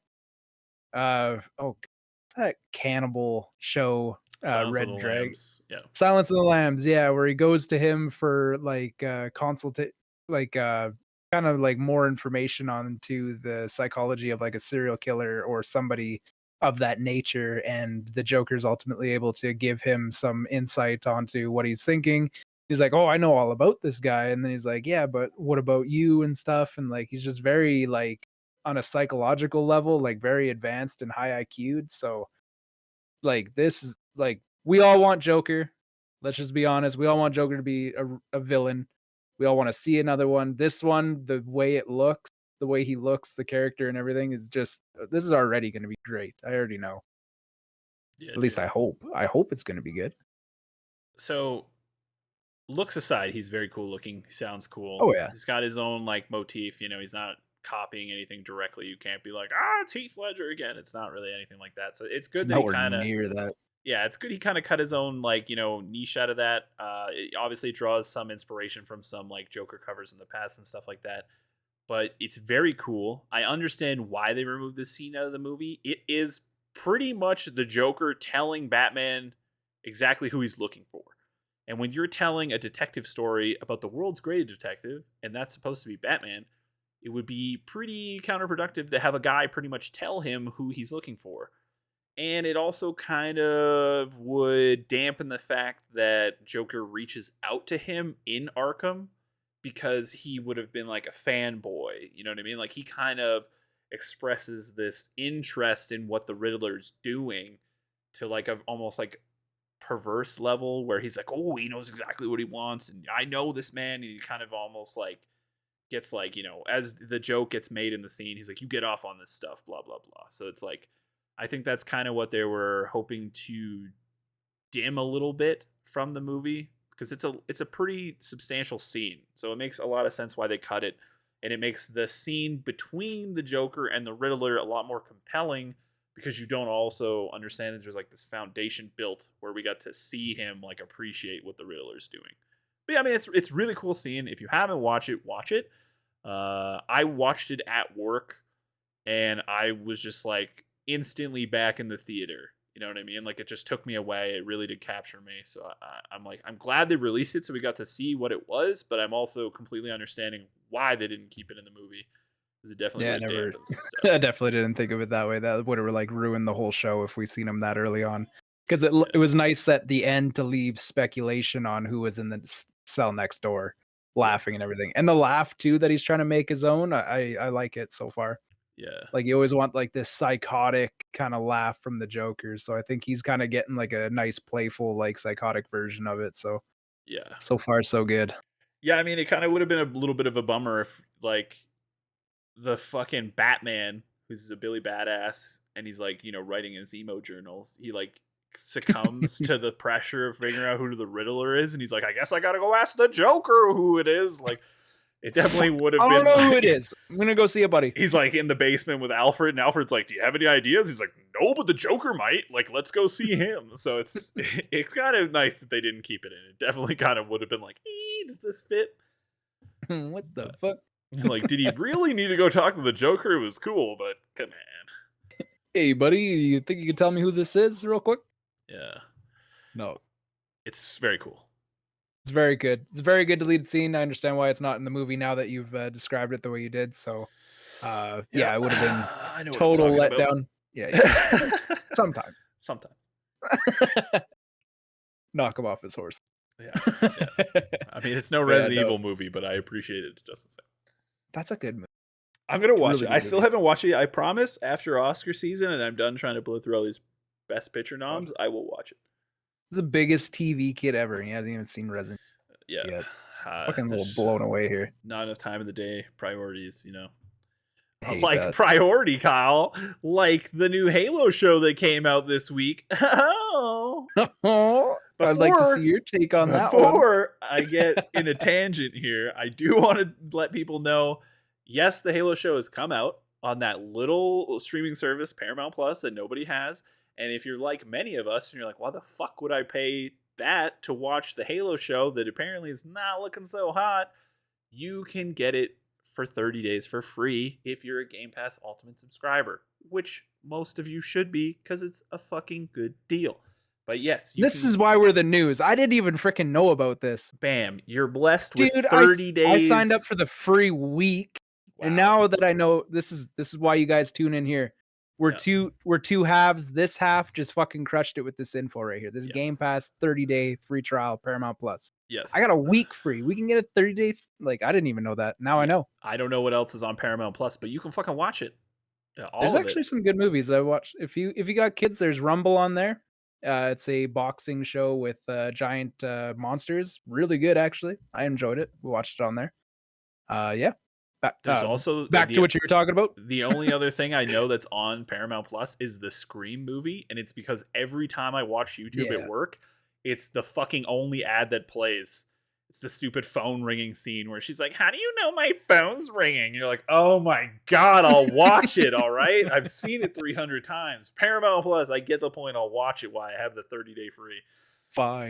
that cannibal show, Silence of the Red Drag Lambs. Yeah. Silence of the Lambs, yeah, where he goes to him for like like kind of like more information on to the psychology of like a serial killer or somebody of that nature, and the Joker's ultimately able to give him some insight onto what he's thinking. He's like, "Oh, I know all about this guy," and then he's like, "Yeah, but what about you and stuff?" And like he's just very like on a psychological level, like very advanced and high IQ'd. So like this is like we all want Joker. Let's just be honest. We all want Joker to be a villain. We all want to see another one. This one, the way it looks, the way he looks, the character and everything is just this is already going to be great. I already know. Yeah, At least dude. I hope. I hope it's going to be good. So looks aside, he's very cool looking. He sounds cool. Oh yeah. He's got his own like motif. He's not copying anything directly. You can't be like, it's Heath Ledger again. It's not really anything like that. So it's It's good that he nowhere kind of, near that. yeah, it's good he kind of cut his own like niche out of that. It obviously draws some inspiration from some like Joker covers in the past and stuff like that. But it's very cool. I understand why they removed this scene out of the movie. It is pretty much the Joker telling Batman exactly who he's looking for. And when you're telling a detective story about the world's greatest detective, and that's supposed to be Batman, it would be pretty counterproductive to have a guy pretty much tell him who he's looking for. And it also kind of would dampen the fact that Joker reaches out to him in Arkham because he would have been like a fanboy. You know what I mean? Like he kind of expresses this interest in what the Riddler's doing to like a almost like perverse level where he's like, oh, he knows exactly what he wants, and I know this man. And he kind of almost like gets like, as the joke gets made in the scene, he's like, you get off on this stuff, blah blah blah. So it's like, I think that's kind of what they were hoping to dim a little bit from the movie, because it's a pretty substantial scene. So it makes a lot of sense why they cut it, and it makes the scene between the Joker and the Riddler a lot more compelling, because you don't also understand that there's like this foundation built where we got to see him like appreciate what the Riddler's doing. But yeah, I mean, it's really cool scene. If you haven't watched it, watch it. I watched it at work, and I was just like instantly back in the theater. You know what I mean? Like it just took me away. It really did capture me. So I'm like, I'm glad they released it so we got to see what it was, but I'm also completely understanding why they didn't keep it in the movie, because it definitely would have dampened some stuff. I definitely didn't think of it that way. That would have like ruined the whole show if we seen him that early on. Because it was nice at the end to leave speculation on who was in the cell next door, laughing and everything, and the laugh too that he's trying to make his own. I like it so far. Yeah. Like you always want like this psychotic kind of laugh from the Joker, so I think he's kind of getting like a nice playful like psychotic version of it. Yeah. So far so good. Yeah, I mean, it kind of would have been a little bit of a bummer if like the fucking Batman, who's a Billy Badass, and he's like, writing his emo journals, he like succumbs to the pressure of figuring out who the Riddler is, and he's like, I guess I gotta go ask the Joker who it is. Like, it definitely would have been. I don't know like, who it is. I'm gonna go see a buddy. He's like in the basement with Alfred, and Alfred's like, do you have any ideas? He's like, no, but the Joker might. Like, let's go see him. So it's kind of nice that they didn't keep it in. It definitely kind of would have been like, does this fit? What the fuck? Like, did he really need to go talk to the Joker? It was cool, but come on. Hey, buddy, you think you can tell me who this is real quick? Yeah. No. It's very cool. It's very good. It's a very good deleted scene. I understand why it's not in the movie now that you've described it the way you did. So, yeah, it would have been I know total what I'm talking letdown. Yeah, sometime. Sometime. Knock him off his horse. Yeah. I mean, it's no Resident Evil movie, but I appreciate it just the same. That's a good movie. I'm gonna watch it. I still haven't watched it. I promise. After Oscar season, and I'm done trying to blow through all these Best Picture noms, I will watch it. The biggest TV kid ever, and he hasn't even seen Resident. Yeah, fucking a little blown away here. Not enough time in the day. Priorities, Like priority, Kyle. Like the new Halo show that came out this week. Oh. I'd like to see your take on that one. Before I get in a tangent here, I do want to let people know, yes, the Halo show has come out on that little streaming service, Paramount Plus, that nobody has. And if you're like many of us, and you're like, why the fuck would I pay that to watch the Halo show that apparently is not looking so hot? You can get it for 30 days for free if you're a Game Pass Ultimate subscriber, which most of you should be, because it's a fucking good deal. But yes, this is why we're the news. I didn't even freaking know about this. Bam, you're blessed with 30 days. I signed up for the free week, and now that I know this is why you guys tune in here. We're two halves. This half just fucking crushed it with this info right here. This Game Pass 30-day free trial, Paramount Plus. Yes. I got a week free. We can get a 30-day. Like, I didn't even know that. Now I know. I don't know what else is on Paramount Plus, but you can fucking watch it. There's actually some good movies I watched. If you got kids, there's Rumble on there. It's a boxing show with giant monsters. Really good, actually. I enjoyed it. We watched it on there. Yeah. There's also back to what you were talking about. The only other thing I know that's on Paramount Plus is the Scream movie, and it's because every time I watch YouTube at work, it's the fucking only ad that plays. It's the stupid phone ringing scene where she's like, how do you know my phone's ringing? And you're like, oh my God, I'll watch it, all right? I've seen it 300 times. Paramount Plus, I get the point. I'll watch it while I have the 30-day free. Fine.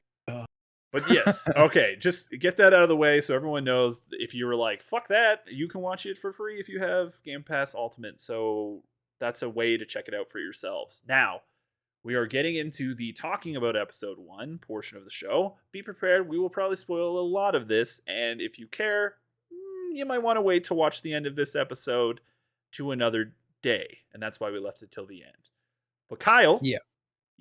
But yes, okay, just get that out of the way so everyone knows if you were like, fuck that, you can watch it for free if you have Game Pass Ultimate. So that's a way to check it out for yourselves. Now, we are getting into the talking about episode 1 portion of the show. Be prepared, we will probably spoil a lot of this, and if you care, you might want to wait to watch the end of this episode to another day. And that's why we left it till the end. But Kyle, Yeah,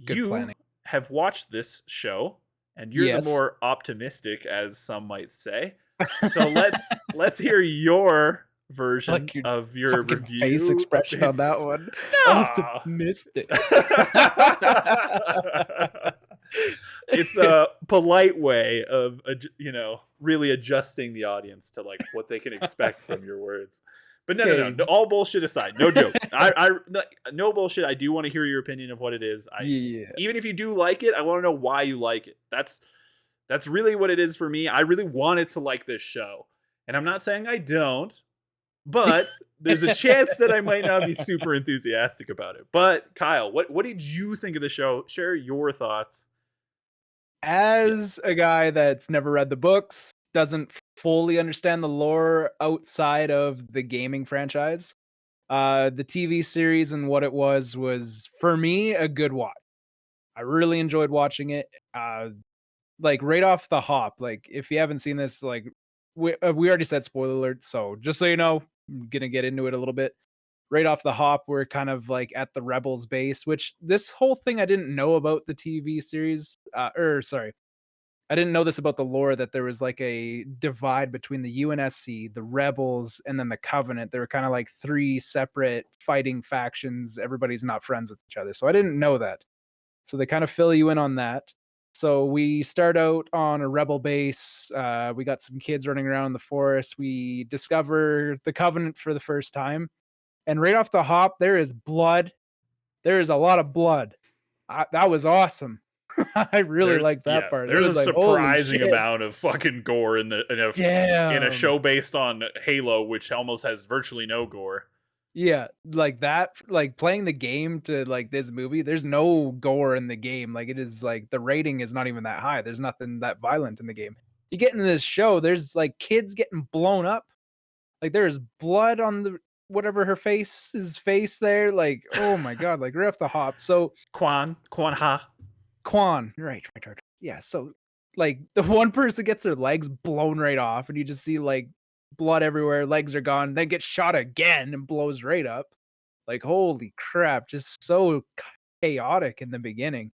good you planning. have watched this show and you're the Yes. more optimistic, as some might say. So let's hear your version Like your of your fucking review. face expression on that one. No. Optimistic. It's a polite way of really adjusting the audience to like what they can expect from your words. But no, Okay. all bullshit aside, no joke. No bullshit. I do want to hear your opinion of what it is. Yeah. Even if you do like it, I want to know why you like it. That's really what it is for me. I really wanted to like this show, and I'm not saying I don't, but there's a chance that I might not be super enthusiastic about it. But Kyle, what did you think of the show? Share your thoughts. As a guy that's never read the books, doesn't fully understand the lore outside of the gaming franchise, the TV series and what it was for me a good watch. I really enjoyed watching it. Like right off the hop, like if you haven't seen this, like we already said spoiler alert, so just so you know, I'm gonna get into it a little bit. Right off the hop, we're kind of like at the Rebels base, which this whole thing I didn't know about the TV series, or sorry, I didn't know this about the lore that there was like a divide between the UNSC, the Rebels, and then the Covenant. There were kind of like three separate fighting factions. Everybody's not friends with each other. So I didn't know that. So they kind of fill you in on that. So we start out on a rebel base. We got some kids running around in the forest. We discover the Covenant for the first time. And right off the hop, there is blood. There is a lot of blood. That was awesome. I really liked that part. It There's was a like, holy surprising shit. amount of fucking gore in a Damn. show based on Halo, which almost has virtually no gore. Yeah, like that, like playing the game to like this movie, there's no gore in the game. Like it is like the rating is not even that high. There's nothing that violent in the game. You get into this show, there's like kids getting blown up. Like there's blood on the whatever his face there. Like, oh my god, like right off the hop. So Quan Ha. Quan, right. Yeah, so like the one person gets their legs blown right off, and you just see like blood everywhere, legs are gone, then gets shot again and blows right up. Like, holy crap, just so chaotic in the beginning.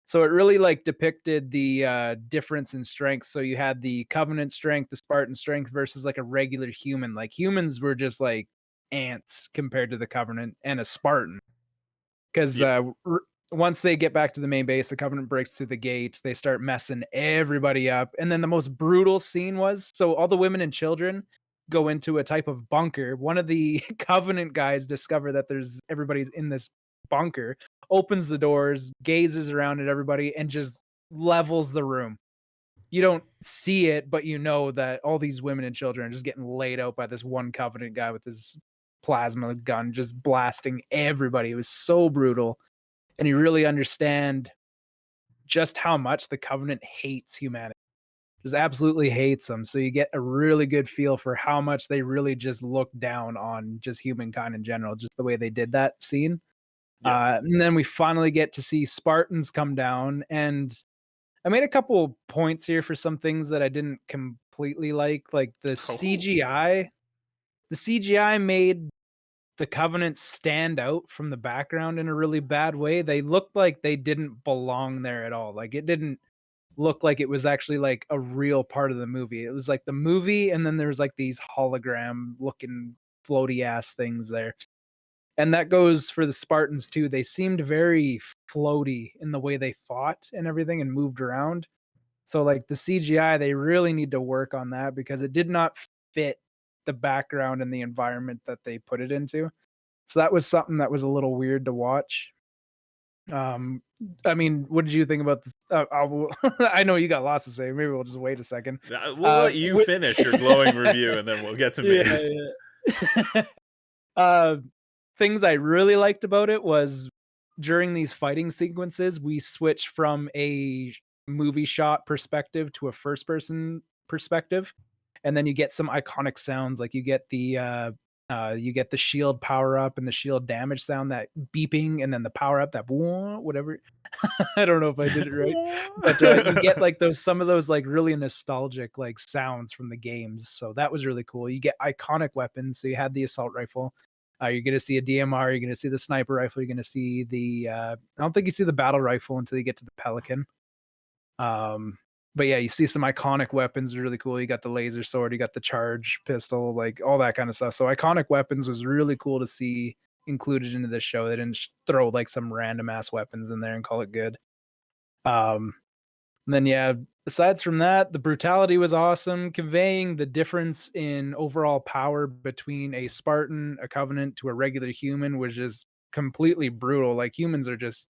So it really like depicted the difference in strength. So you had the Covenant strength, the Spartan strength versus like a regular human. Like humans were just like ants compared to the Covenant and a Spartan. Because once they get back to the main base, the Covenant breaks through the gate. They start messing everybody up. And then the most brutal scene was so all the women and children go into a type of bunker. One of the Covenant guys discover that everybody's in this bunker, opens the doors, gazes around at everybody, and just levels the room. You don't see it, but you know that all these women and children are just getting laid out by this one Covenant guy with his plasma gun, just blasting everybody. It was so brutal. And you really understand just how much the Covenant hates humanity. Just absolutely hates them. So you get a really good feel for how much they really just look down on just humankind in general, just the way they did that scene. Yeah. And then we finally get to see Spartans come down. And I made a couple points here for some things that I didn't completely like the CGI. The CGI made the Covenant stand out from the background in a really bad way. They looked like they didn't belong there at all. Like it didn't look like it was actually like a real part of the movie. It was like the movie, and then there was like these hologram looking floaty ass things there. And that goes for the Spartans too. They seemed very floaty in the way they fought and everything and moved around. So like the CGI, they really need to work on that because it did not fit the background and the environment that they put it into. So that was something that was a little weird to watch. I mean, what did you think about this? I know you got lots to say. Maybe we'll just wait a second. We'll let you finish your glowing review, and then we'll get to me. Yeah. Things I really liked about it was during these fighting sequences, we switch from a movie shot perspective to a first person perspective. And then you get some iconic sounds, like you get the You get the shield power up and the shield damage sound, that beeping, and then the power up, that whatever. I don't know if I did it right, but you get like those some of those like really nostalgic like sounds from the games. So that was really cool. You get iconic weapons. So you had the assault rifle. You're gonna see a DMR. You're gonna see the sniper rifle. You're gonna see the. I don't think you see the battle rifle until you get to the Pelican. Um, but yeah, you see some iconic weapons, really cool. You got the laser sword, you got the charge pistol, like all that kind of stuff. So iconic weapons was really cool to see included into this show. They didn't throw like some random ass weapons in there and call it good. Um, and then yeah, besides from that, the brutality was awesome, conveying the difference in overall power between a Spartan, a Covenant, to a regular human, which is completely brutal. Like humans are just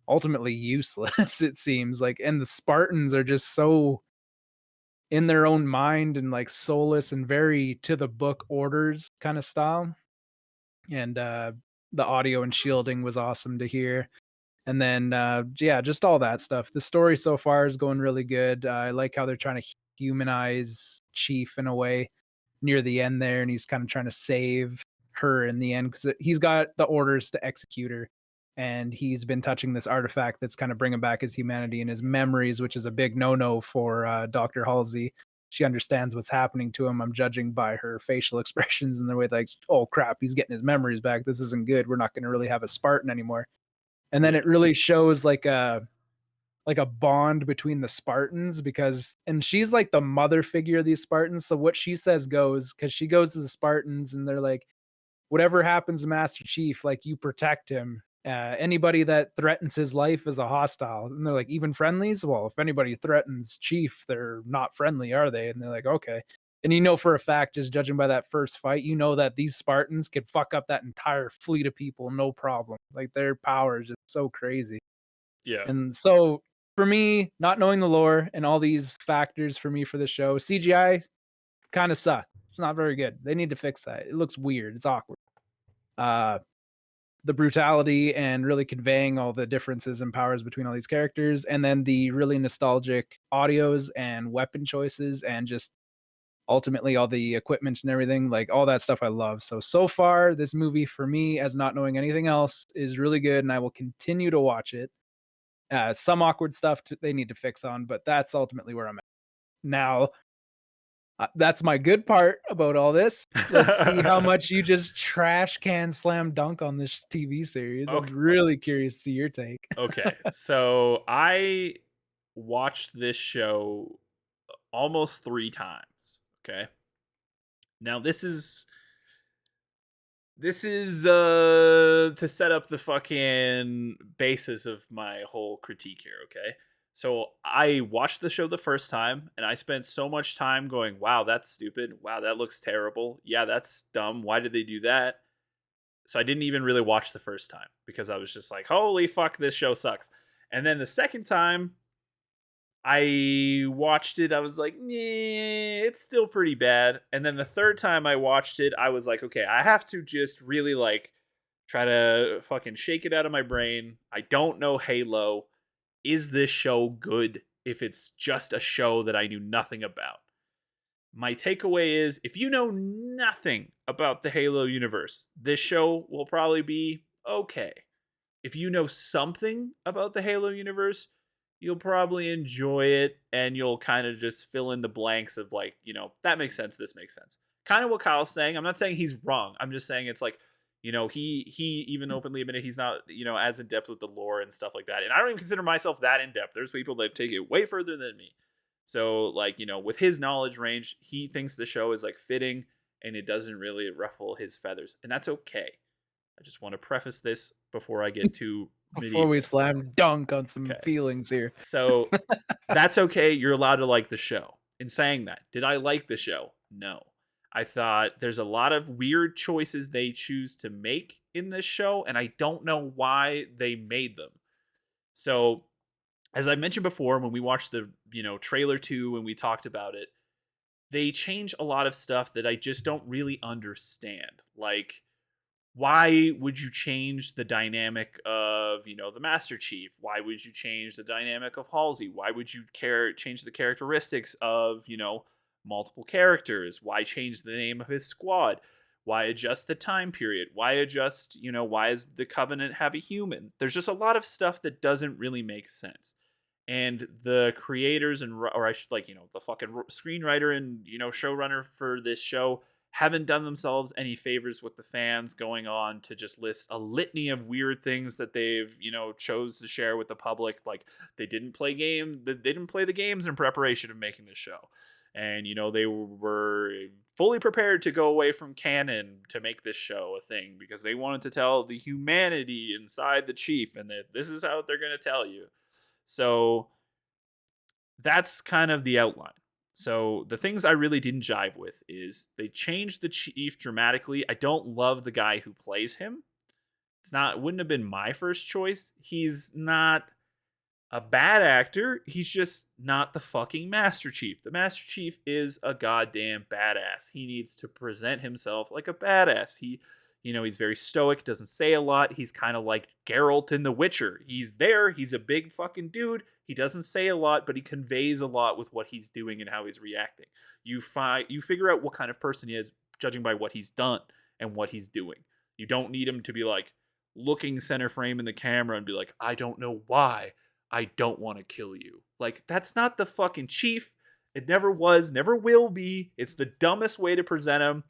ultimately useless, it seems like, and the Spartans are just so in their own mind and like soulless and very to the book orders kind of style. And the audio and shielding was awesome to hear. And then yeah, just all that stuff. The story so far is going really good. I like how they're trying to humanize Chief in a way near the end there, and he's kind of trying to save her in the end because he's got the orders to execute her, and he's been touching this artifact that's kind of bringing back his humanity and his memories, which is a big no-no for Dr. Halsey. She understands what's happening to him. I'm judging by her facial expressions and the way like, oh crap, he's getting his memories back. This isn't good. We're not going to really have a Spartan anymore. And then Yeah. it really shows like a bond between the Spartans because and she's like the mother figure of these Spartans. So what she says goes because she goes to the Spartans and they're like, whatever happens to Master Chief, like you protect him. Anybody that threatens his life is a hostile. And they're like, even friendlies? Well, if anybody threatens Chief, they're not friendly, are they? And they're like, okay. And you know for a fact, just judging by that first fight, you know that these Spartans could fuck up that entire fleet of people, no problem. Like their power is just so crazy. Yeah. And so for me, not knowing the lore and all these factors for me for the show, CGI kind of sucked. It's not very good. They need to fix that. It looks weird. It's awkward. Uh, the brutality and really conveying all the differences and powers between all these characters, and then the really nostalgic audios and weapon choices, and just ultimately all the equipment and everything, like all that stuff I love. So far, this movie for me, as not knowing anything else, is really good, and I will continue to watch it. Some awkward stuff they need to fix on, but that's ultimately where I'm at. Now, that's my good part about all this. Let's see how much you just trash can slam dunk on this TV series. I'm Okay. really curious to see your take. Okay. So I watched this show almost 3 times. Okay. Now this is to set up the fucking basis of my whole critique here, okay? So I watched the show the first time and I spent so much time going, "Wow, that's stupid. Wow, that looks terrible. Yeah, that's dumb. Why did they do that?" So I didn't even really watch the first time because I was just like, "Holy fuck, this show sucks." And then the second time I watched it, I was like, "Yeah, it's still pretty bad." And then the third time I watched it, I was like, "Okay, I have to just really like try to fucking shake it out of my brain. I don't know Halo. Is this show good if it's just a show that I knew nothing about?" My takeaway is if you know nothing about the Halo universe, this show will probably be okay. If you know something about the Halo universe, you'll probably enjoy it and you'll kind of just fill in the blanks of like, that makes sense, this makes sense. Kind of what Kyle's saying. I'm not saying he's wrong. I'm just saying it's like, he even openly admitted he's not, as in depth with the lore and stuff like that. And I don't even consider myself that in depth. There's people that take it way further than me. So like, with his knowledge range, he thinks the show is like fitting and it doesn't really ruffle his feathers. And that's okay. I just want to preface this before I get too Before we medieval. slam dunk on some Okay. feelings here. So that's okay. You're allowed to like the show. In saying that, did I like the show? No. I thought there's a lot of weird choices they choose to make in this show, and I don't know why they made them. So, as I mentioned before, when we watched the trailer 2 and we talked about it, they change a lot of stuff that I just don't really understand. Like, why would you change the dynamic of the Master Chief? Why would you change the dynamic of Halsey? Why would you change the characteristics of multiple characters? Why change the name of his squad? Why adjust the time period? Why adjust, why is the Covenant have a human? There's just a lot of stuff that doesn't really make sense. And the creators or I should the fucking screenwriter and, showrunner for this show haven't done themselves any favors with the fans, going on to just list a litany of weird things that they've, chose to share with the public. Like they didn't play the games in preparation of making the show. And, they were fully prepared to go away from canon to make this show a thing because they wanted to tell the humanity inside the chief, and that this is how they're going to tell you. So that's kind of the outline. So the things I really didn't jive with is they changed the chief dramatically. I don't love the guy who plays him. Wouldn't have been my first choice. He's not a bad actor. He's just not the fucking Master Chief. The Master Chief is a goddamn badass. He needs to present himself like a badass. He's very stoic, doesn't say a lot. He's kind of like Geralt in The Witcher. He's there. He's a big fucking dude. He doesn't say a lot, but he conveys a lot with what he's doing and how he's reacting. You figure out what kind of person he is judging by what he's done and what he's doing. You don't need him to be like looking center frame in the camera and be like, I don't know why I don't want to kill you. Like, that's not the fucking chief. It never was, never will be. It's the dumbest way to present him.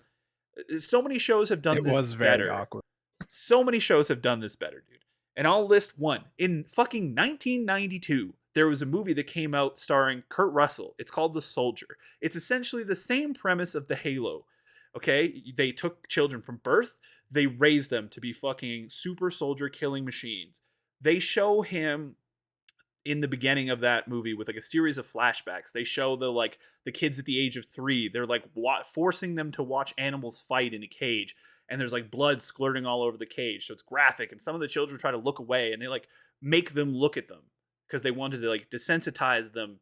So many shows have done this better. It was very awkward. So many shows have done this better, dude. And I'll list one. In fucking 1992, there was a movie that came out starring Kurt Russell. It's called The Soldier. It's essentially the same premise of the Halo. Okay? They took children from birth. They raised them to be fucking super soldier killing machines. They show him in the beginning of that movie with like a series of flashbacks. They show the kids at the age of 3. They're like forcing them to watch animals fight in a cage, and there's like blood squirting all over the cage. So it's graphic, and some of the children try to look away, and they like make them look at them because they wanted to like desensitize them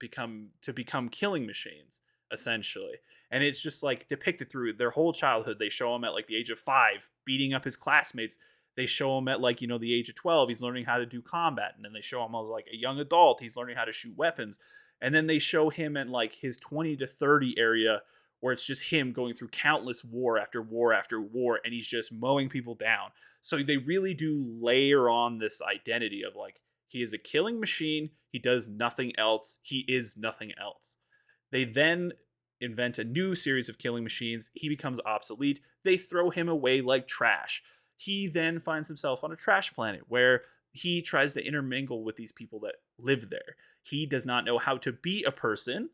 to become killing machines essentially. And it's just like depicted through their whole childhood. They show them at like the age of 5 beating up his classmates. They show him at like, the age of 12, he's learning how to do combat. And then they show him as like a young adult, he's learning how to shoot weapons. And then they show him at like his 20 to 30 area where it's just him going through countless war after war after war. And he's just mowing people down. So they really do layer on this identity of like, he is a killing machine. He does nothing else. He is nothing else. They then invent a new series of killing machines. He becomes obsolete. They throw him away like trash. He then finds himself on a trash planet where he tries to intermingle with these people that live there. He does not know how to be a person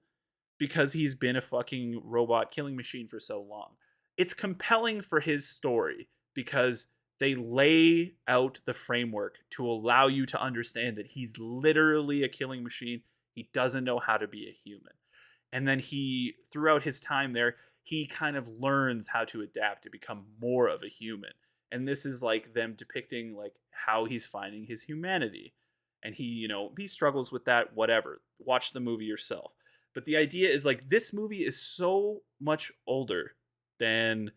because he's been a fucking robot killing machine for so long. It's compelling for his story because they lay out the framework to allow you to understand that he's literally a killing machine. He doesn't know how to be a human. And then throughout his time there, he kind of learns how to adapt to become more of a human. And this is like them depicting like how he's finding his humanity. And he struggles with that, whatever. Watch the movie yourself. But the idea is like this movie is so much older than,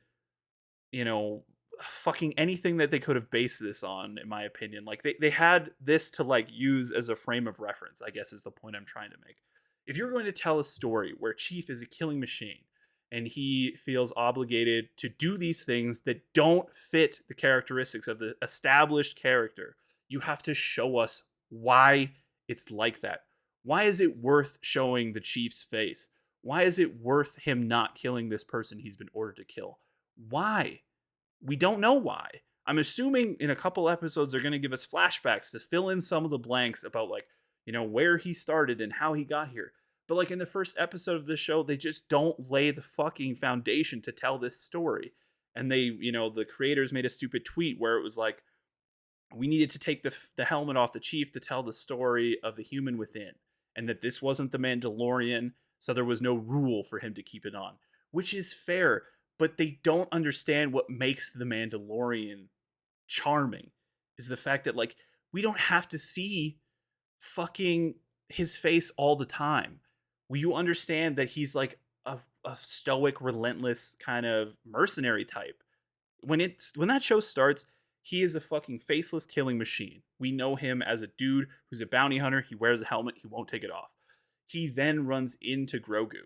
fucking anything that they could have based this on, in my opinion. Like they had this to like use as a frame of reference, I guess is the point I'm trying to make. If you're going to tell a story where Chief is a killing machine, and he feels obligated to do these things that don't fit the characteristics of the established character, you have to show us why it's like that. Why is it worth showing the Chief's face? Why is it worth him not killing this person he's been ordered to kill? Why? We don't know why. I'm assuming in a couple episodes they're going to give us flashbacks to fill in some of the blanks about like, where he started and how he got here. But like in the first episode of this show, they just don't lay the fucking foundation to tell this story. And they, the creators made a stupid tweet where it was like, we needed to take the helmet off the Chief to tell the story of the human within. And that this wasn't the Mandalorian, so there was no rule for him to keep it on. Which is fair, but they don't understand what makes the Mandalorian charming. Is the fact that like, we don't have to see fucking his face all the time. Will you understand that he's like a stoic, relentless kind of mercenary type? When that show starts, he is a fucking faceless killing machine. We know him as a dude who's a bounty hunter. He wears a helmet. He won't take it off. He then runs into Grogu,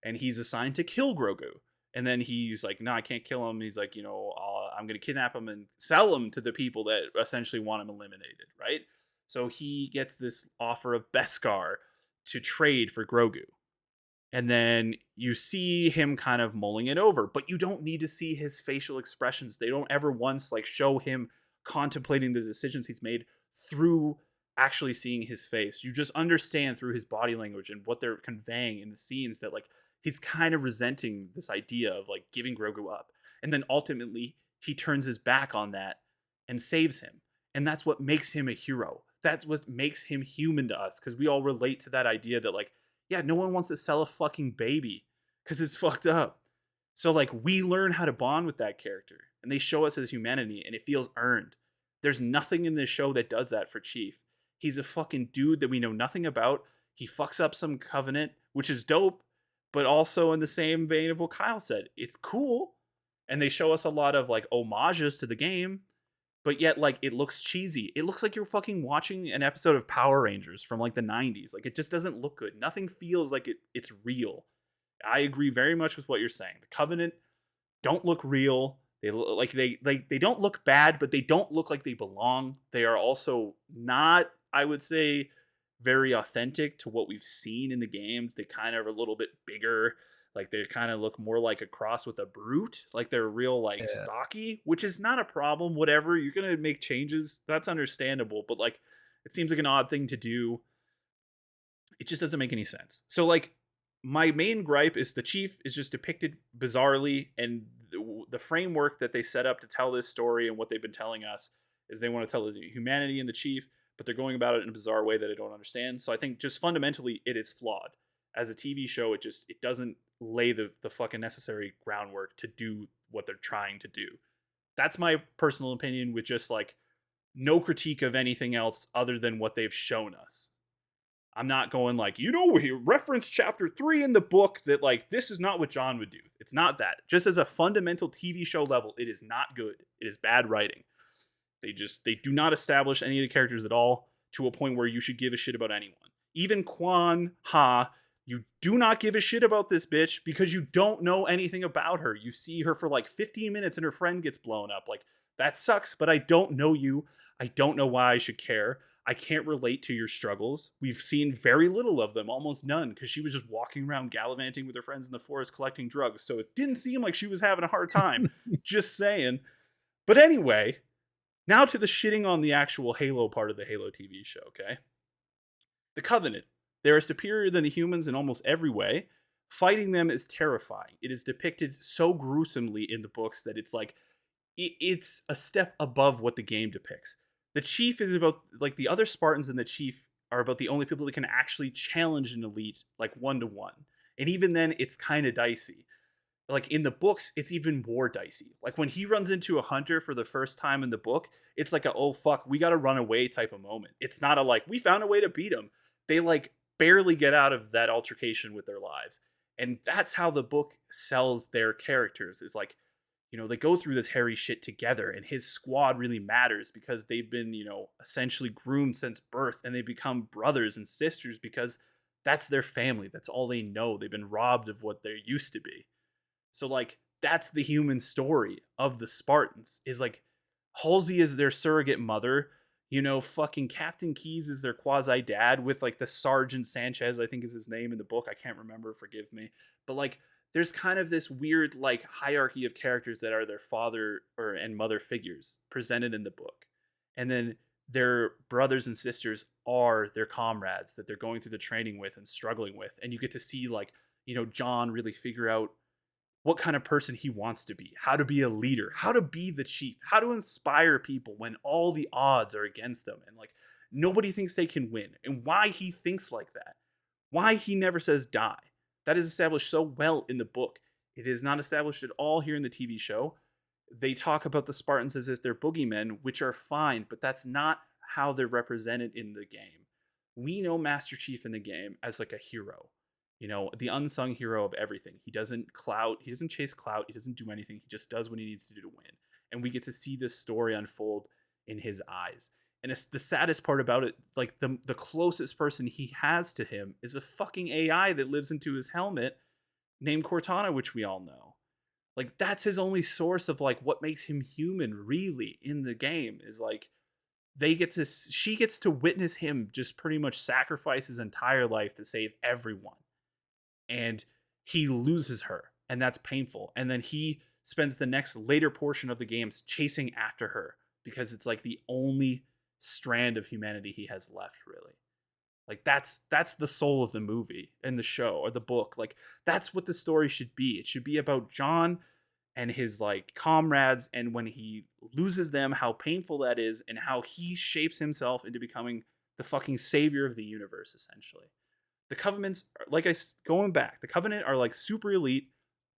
and he's assigned to kill Grogu. And then he's like, no, I can't kill him. He's like, I'm going to kidnap him and sell him to the people that essentially want him eliminated, right? So he gets this offer of Beskar to trade for Grogu. And then you see him kind of mulling it over, but you don't need to see his facial expressions. They don't ever once like show him contemplating the decisions he's made through actually seeing his face. You just understand through his body language and what they're conveying in the scenes that like he's kind of resenting this idea of like giving Grogu up. And then ultimately he turns his back on that and saves him. And that's what makes him a hero. That's what makes him human to us, because we all relate to that idea that like, yeah, no one wants to sell a fucking baby because it's fucked up. So like we learn how to bond with that character and they show us his humanity and it feels earned. There's nothing in this show that does that for Chief. He's a fucking dude that we know nothing about. He fucks up some covenant, which is dope, but also in the same vein of what Kyle said. It's cool. And they show us a lot of like homages to the game, but yet like it looks cheesy. It looks like you're fucking watching an episode of Power Rangers from like the 90s. Like it just doesn't look good. Nothing feels like it's real. I agree very much with what you're saying. The Covenant don't look real. They don't look bad, but they don't look like they belong. They are also not, I would say, very authentic to what we've seen in the games. They kind of are a little bit bigger. Like they kind of look more like a cross with a brute. Like they're real like stocky, which is not a problem. Whatever, you're gonna make changes. That's understandable. But like it seems like an odd thing to do. It just doesn't make any sense. So like my main gripe is the Chief is just depicted bizarrely, and the framework that they set up to tell this story and what they've been telling us is they want to tell the humanity in the Chief, but they're going about it in a bizarre way that I don't understand. So I think just fundamentally it is flawed. As a TV show, it doesn't lay the fucking necessary groundwork to do what they're trying to do. That's my personal opinion, with just like no critique of anything else other than what they've shown us. I'm not going like, we reference chapter 3 in the book that like this is not what John would do. It's not that. Just as a fundamental TV show level, it is not good. It is bad writing. They do not establish any of the characters at all to a point where you should give a shit about anyone. Even Quan Ha, you do not give a shit about this bitch because you don't know anything about her. You see her for like 15 minutes and her friend gets blown up. Like, that sucks, but I don't know you. I don't know why I should care. I can't relate to your struggles. We've seen very little of them, almost none, because she was just walking around gallivanting with her friends in the forest collecting drugs. So it didn't seem like she was having a hard time. Just saying. But anyway, now to the shitting on the actual Halo part of the Halo TV show, okay? The Covenant. They are superior than the humans in almost every way. Fighting them is terrifying. It is depicted so gruesomely in the books that it's like, it's a step above what the game depicts. The Chief is about, like, the other Spartans and the Chief are about the only people that can actually challenge an elite, like, 1-to-1. And even then, it's kind of dicey. Like, in the books, it's even more dicey. Like, when he runs into a hunter for the first time in the book, it's like a, oh, fuck, we gotta run away type of moment. It's not a, like, we found a way to beat him. They, like, barely get out of that altercation with their lives. And that's how the book sells their characters, is like, they go through this hairy shit together, and his squad really matters because they've been, essentially groomed since birth, and they become brothers and sisters because that's their family. That's all they know. They've been robbed of what they used to be. So, like, that's the human story of the Spartans, is like, Halsey is their surrogate mother. Fucking Captain Keyes is their quasi dad, with like the Sergeant Sanchez, I think is his name in the book. I can't remember, forgive me. But like, there's kind of this weird like hierarchy of characters that are their father and mother figures presented in the book. And then their brothers and sisters are their comrades that they're going through the training with and struggling with. And you get to see like, John really figure out what kind of person he wants to be, how to be a leader, how to be the Chief, how to inspire people when all the odds are against them. And like, nobody thinks they can win, and why he thinks like that, why he never says die. That is established so well in the book. It is not established at all here in the TV show. They talk about the Spartans as if they're boogeymen, which are fine, but that's not how they're represented in the game. We know Master Chief in the game as like a hero, the unsung hero of everything. He doesn't chase clout, he doesn't do anything. He just does what he needs to do to win. And we get to see this story unfold in his eyes. And it's the saddest part about it, like the closest person he has to him is a fucking AI that lives into his helmet named Cortana, which we all know. Like that's his only source of like what makes him human really in the game is like she gets to witness him just pretty much sacrifice his entire life to save everyone. And he loses her, and that's painful. And then he spends the next later portion of the games chasing after her because it's like the only strand of humanity he has left, really. Like that's the soul of the movie and the show or the book. Like that's what the story should be. It should be about John and his like comrades, and when he loses them, how painful that is, and how he shapes himself into becoming the fucking savior of the universe, essentially. The Covenants, like going back, the Covenant are like super elite.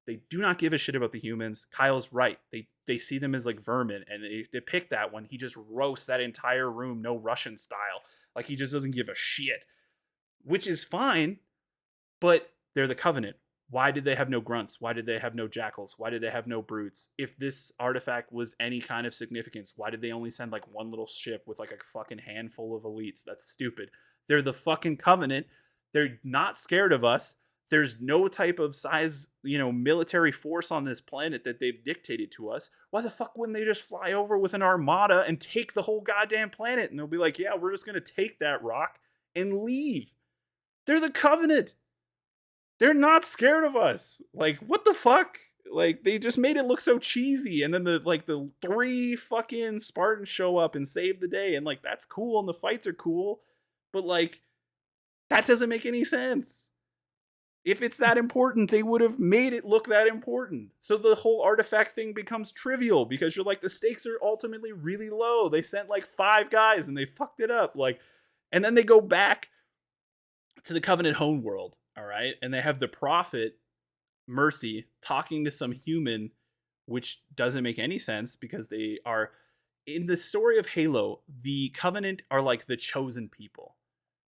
They do not give a shit about the humans. Kyle's right. They see them as like vermin, and they depict that when he just roasts that entire room, no Russian style. Like he just doesn't give a shit, which is fine, but they're the Covenant. Why did they have no grunts? Why did they have no jackals? Why did they have no brutes? If this artifact was any kind of significance, why did they only send like one little ship with like a fucking handful of elites? That's stupid. They're the fucking Covenant. They're not scared of us. There's no type of size, military force on this planet that they've dictated to us. Why the fuck wouldn't they just fly over with an armada and take the whole goddamn planet? And they'll be like, yeah, we're just going to take that rock and leave. They're the Covenant. They're not scared of us. Like, what the fuck? Like, they just made it look so cheesy. And then the 3 fucking Spartans show up and save the day. And like, that's cool. And the fights are cool. But like, that doesn't make any sense. If it's that important, they would have made it look that important. So the whole artifact thing becomes trivial because you're like, the stakes are ultimately really low. They sent like 5 guys and they fucked it up. Like, and then they go back to the Covenant homeworld, all right? And they have the Prophet, Mercy, talking to some human, which doesn't make any sense because they are, in the story of Halo, the Covenant are like the chosen people.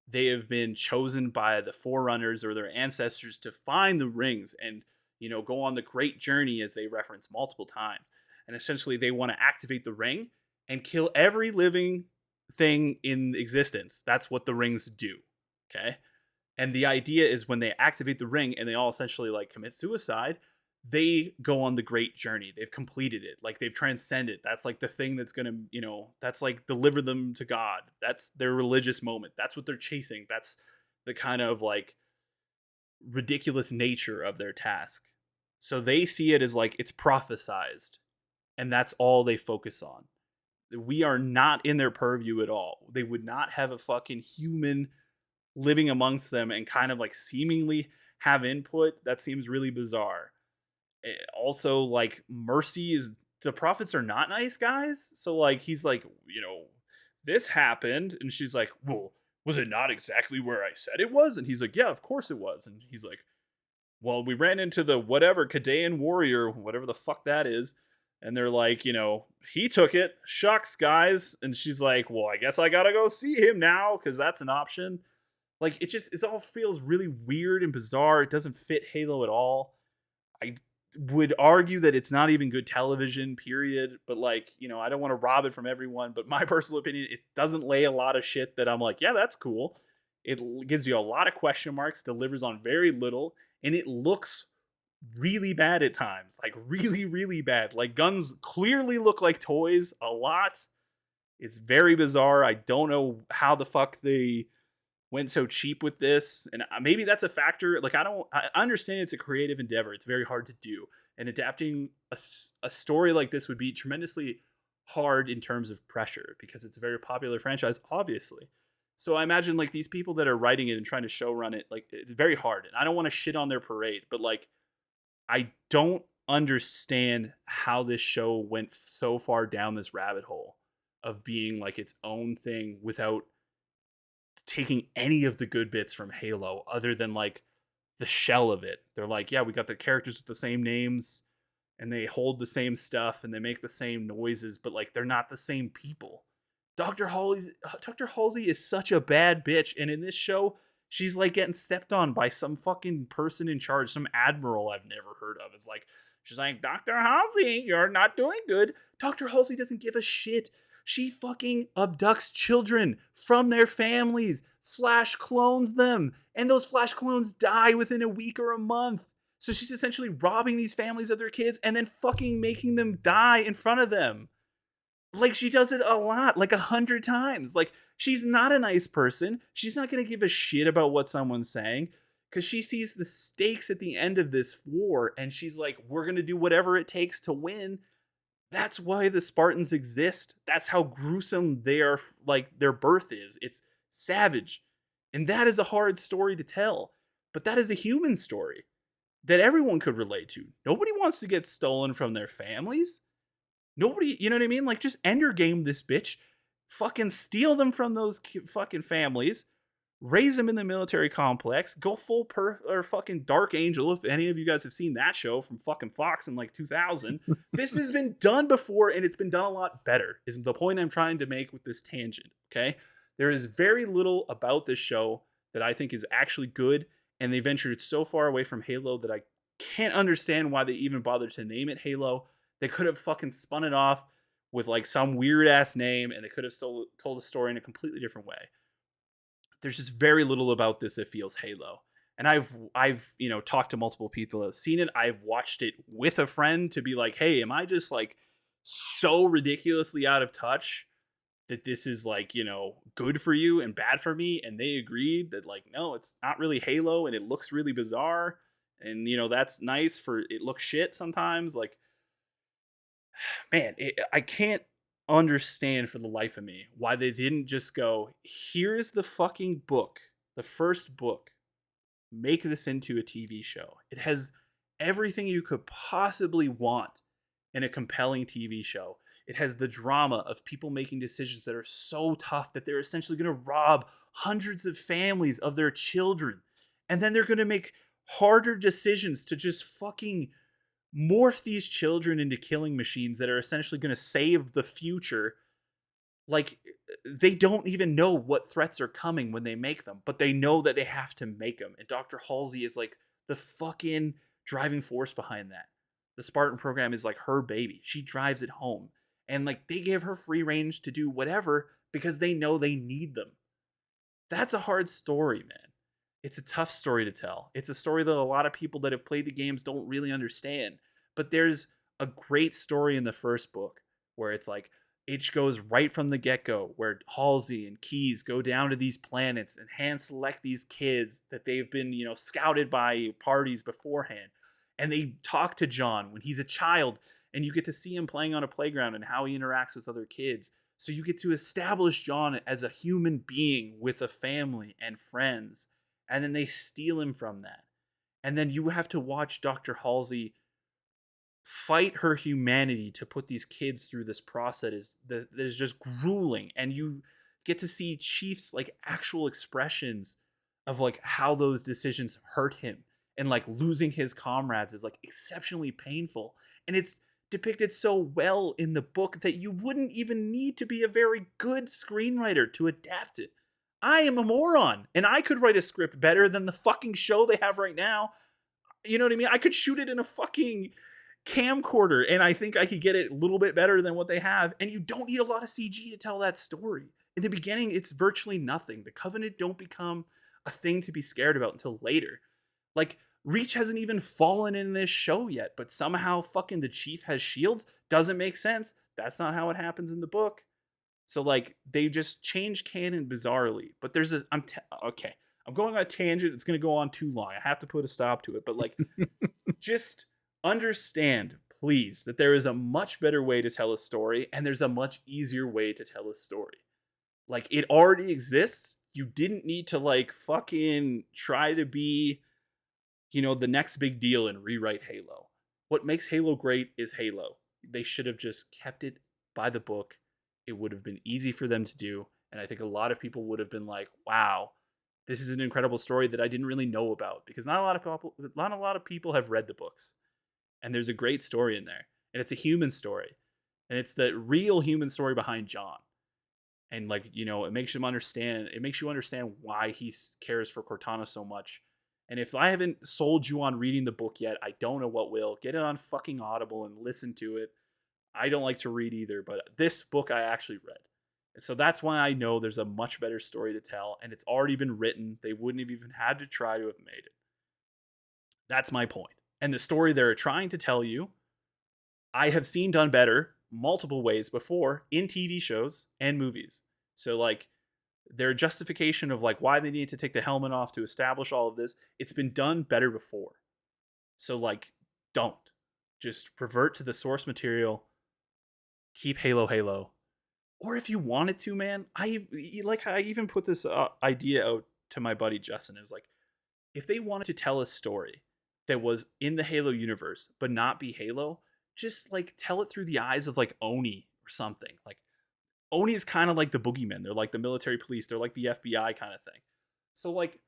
They have been chosen by the Forerunners or their ancestors to find the rings and, go on the great journey, as they reference multiple times. And essentially they want to activate the ring and kill every living thing in existence. That's what the rings do. Okay. And the idea is when they activate the ring and they all essentially like commit suicide, they go on the great journey. They've completed it. Like they've transcended. That's like the thing that's going to, that's like deliver them to God. That's their religious moment. That's what they're chasing. That's the kind of like ridiculous nature of their task. So they see it as like it's prophesized, and that's all they focus on. We are not in their purview at all. They would not have a fucking human living amongst them and kind of like seemingly have input. That seems really bizarre. Also, like, Mercy is, the prophets are not nice guys. So like he's like, this happened, and she's like, well, was it not exactly where I said it was? And he's like, yeah, of course it was. And he's like, well, we ran into the whatever Kadean warrior, whatever the fuck that is. And they're like, he took it. Shucks, guys. And she's like, well, I guess I gotta go see him now because that's an option. Like, it all feels really weird and bizarre. It doesn't fit Halo at all. I would argue that it's not even good television, period. But like, I don't want to rob it from everyone. But my personal opinion, it doesn't lay a lot of shit that I'm like, yeah, that's cool. It gives you a lot of question marks, delivers on very little, and it looks really bad at times. Like really, really bad. Like guns clearly look like toys a lot. It's very bizarre. I don't know how the fuck they went so cheap with this, and maybe that's a factor. Like I understand it's a creative endeavor. It's very hard to do, and adapting a story like this would be tremendously hard in terms of pressure because it's a very popular franchise, obviously. So I imagine like these people that are writing it and trying to showrun it, like it's very hard. And I don't want to shit on their parade, but like I don't understand how this show went so far down this rabbit hole of being like its own thing without taking any of the good bits from Halo other than like the shell of it. They're like, yeah, we got the characters with the same names and they hold the same stuff and they make the same noises, but like they're not the same people. Dr. Halsey is such a bad bitch, and in this show, she's like getting stepped on by some fucking person in charge, some admiral I've never heard of. It's like, she's like, Dr. Halsey, you're not doing good. Dr. Halsey doesn't give a shit. She fucking abducts children from their families, flash clones them, and those flash clones die within a week or a month. So she's essentially robbing these families of their kids and then fucking making them die in front of them. Like, she does it a lot, like 100 times. Like, she's not a nice person. She's not going to give a shit about what someone's saying because she sees the stakes at the end of this war and she's like, we're going to do whatever it takes to win. That's why the Spartans exist. That's how gruesome their like their birth is. It's savage. And that is a hard story to tell. But that is a human story that everyone could relate to. Nobody wants to get stolen from their families. Nobody, you know what I mean? Like, just ender game this bitch, fucking steal them from those fucking families, raise them in the military complex, go full or fucking Dark Angel. If any of you guys have seen that show from fucking Fox in like 2000, this has been done before and it's been done a lot better. Is the point I'm trying to make with this tangent? Okay, there is very little about this show that I think is actually good, and they ventured so far away from Halo that I can't understand why they even bothered to name it Halo. They could have fucking spun it off with like some weird ass name and they could have still told a story in a completely different way. There's just very little about this that feels Halo. And I've talked to multiple people that have seen it. I've watched it with a friend to be like, hey, am I just like so ridiculously out of touch that this is like, good for you and bad for me? And they agreed that like, no, it's not really Halo and it looks really bizarre. And that's nice for it looks shit sometimes. Like, man, I can't understand for the life of me why they didn't just go, here's the fucking book, the first book, make this into a TV show. It has everything you could possibly want in a compelling TV show. It has the drama of people making decisions that are so tough that they're essentially going to rob hundreds of families of their children. And then they're going to make harder decisions to just fucking morph these children into killing machines that are essentially going to save the future. Like, they don't even know what threats are coming when they make them, but they know that they have to make them. And Dr. Halsey is like the fucking driving force behind that. The Spartan program is like her baby. She drives it home. And like, they give her free range to do whatever because they know they need them. That's a hard story, man. It's a tough story to tell. It's a story that a lot of people that have played the games don't really understand. But there's a great story in the first book where it's like, it goes right from the get-go, where Halsey and Keyes go down to these planets and hand select these kids that they've been, scouted by parties beforehand. And they talk to John when he's a child, and you get to see him playing on a playground and how he interacts with other kids. So you get to establish John as a human being with a family and friends. And then they steal him from that. And then you have to watch Dr. Halsey fight her humanity to put these kids through this process that is just grueling. And you get to see Chief's like actual expressions of like how those decisions hurt him, and like losing his comrades is like exceptionally painful. And it's depicted so well in the book that you wouldn't even need to be a very good screenwriter to adapt it. I am a moron, and I could write a script better than the fucking show they have right now. You know what I mean? I could shoot it in a fucking camcorder, and I think I could get it a little bit better than what they have. And you don't need a lot of CG to tell that story. In the beginning, it's virtually nothing. The Covenant don't become a thing to be scared about until later. Like, Reach hasn't even fallen in this show yet, but somehow fucking the Chief has shields. Doesn't make sense. That's not how it happens in the book. So like, they just change canon bizarrely. But there's okay, I'm going on a tangent. It's going to go on too long. I have to put a stop to it. But like, just understand, please, that there is a much better way to tell a story, and there's a much easier way to tell a story. Like, it already exists. You didn't need to like fucking try to be, the next big deal and rewrite Halo. What makes Halo great is Halo. They should have just kept it by the book. It would have been easy for them to do. And I think a lot of people would have been like, wow, this is an incredible story that I didn't really know about, because not a lot of people have read the books. And there's a great story in there. And it's a human story. And it's the real human story behind John. And like, it makes you understand why he cares for Cortana so much. And if I haven't sold you on reading the book yet, I don't know what will. Get it on fucking Audible and listen to it. I don't like to read either, but this book I actually read. So that's why I know there's a much better story to tell, and it's already been written. They wouldn't have even had to try to have made it. That's my point. And the story they're trying to tell you, I have seen done better multiple ways before in TV shows and movies. So like their justification of like why they need to take the helmet off to establish all of this, it's been done better before. So like don't. Just revert to the source material. Keep Halo Halo. Or if you wanted to, man, I even put this idea out to my buddy Justin. It was like if they wanted to tell a story that was in the Halo universe but not be Halo, just like tell it through the eyes of like Oni or something. Like Oni is kind of like the boogeyman. They're like the military police. They're like the FBI kind of thing. So like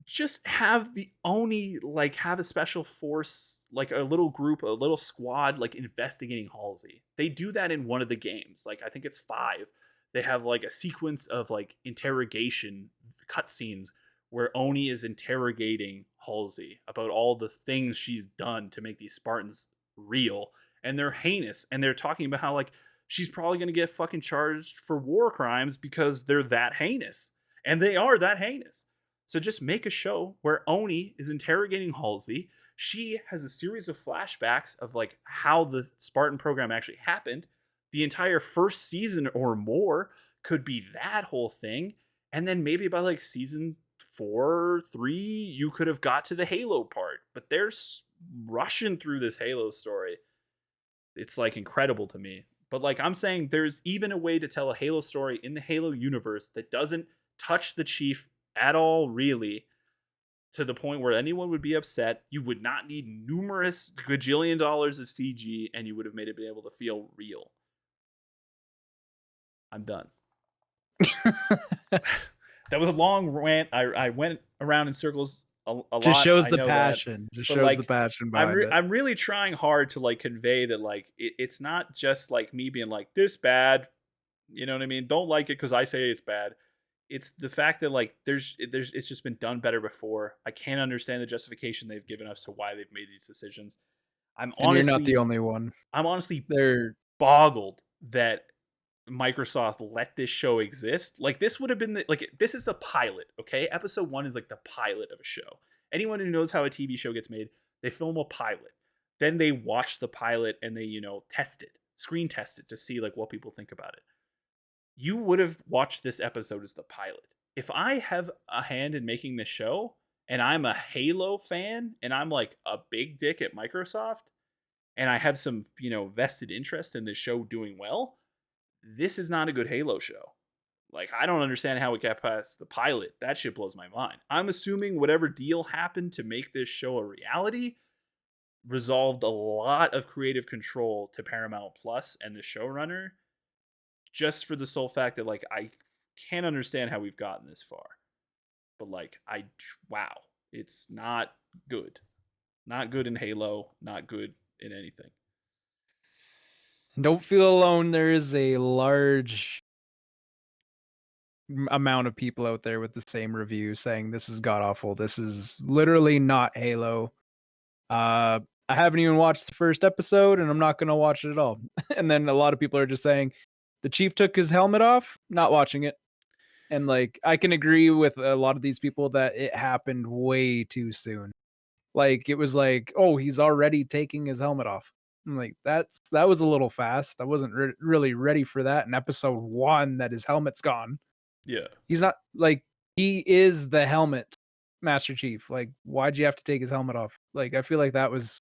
just have the Oni like have a special force, like a little group, a little squad, like investigating Halsey. They do that in one of the games. Like I think it's 5. They have like a sequence of like interrogation cutscenes where Oni is interrogating Halsey about all the things she's done to make these Spartans real, and they're heinous, and they're talking about how like she's probably gonna get fucking charged for war crimes because they're that heinous, and they are that heinous. So just make a show where Oni is interrogating Halsey. She has a series of flashbacks of like how the Spartan program actually happened. The entire first season or more could be that whole thing. And then maybe by like season 4, 3, you could have got to the Halo part. But they're rushing through this Halo story. It's like incredible to me. But like I'm saying, there's even a way to tell a Halo story in the Halo universe that doesn't touch the Chief at all, really, to the point where anyone would be upset. You would not need numerous gajillion dollars of CG, and you would have made it be able to feel real. I'm done. That was a long rant. I went around in circles a Just lot. shows I the know passion. that, Just but shows the like passion behind it. I'm really trying hard to like convey that like it's not just like me being like this bad. You know what I mean? Don't like it because I say it's bad. It's the fact that like there's it's just been done better before. I can't understand the justification they've given us to why they've made these decisions. I'm And you're not the honestly only one. I'm honestly They're boggled that Microsoft let this show exist. Like this would have been like this is the pilot, okay? Episode 1 is like the pilot of a show. Anyone who knows how a TV show gets made, they film a pilot. Then they watch the pilot and they, test it, screen test it to see like what people think about it. You would have watched this episode as the pilot. If I have a hand in making this show and I'm a Halo fan and I'm like a big dick at Microsoft and I have some, vested interest in this show doing well, this is not a good Halo show. Like, I don't understand how it got past the pilot. That shit blows my mind. I'm assuming whatever deal happened to make this show a reality resolved a lot of creative control to Paramount Plus and the showrunner, just for the sole fact that like I can't understand how we've gotten this far. But like wow, it's not good. Not good in Halo, not good in anything. Don't feel alone. There is a large amount of people out there with the same review saying this is god awful. This is literally not Halo. I haven't even watched the first episode and I'm not going to watch it at all. And then a lot of people are just saying the Chief took his helmet off, not watching it. And like I can agree with a lot of these people that it happened way too soon. Like it was like, oh, he's already taking his helmet off. I'm like, that was a little fast. I wasn't really ready for that in episode 1 that his helmet's gone. Yeah. He's not like he is the helmet Master Chief. Like, why'd you have to take his helmet off? Like, I feel like that was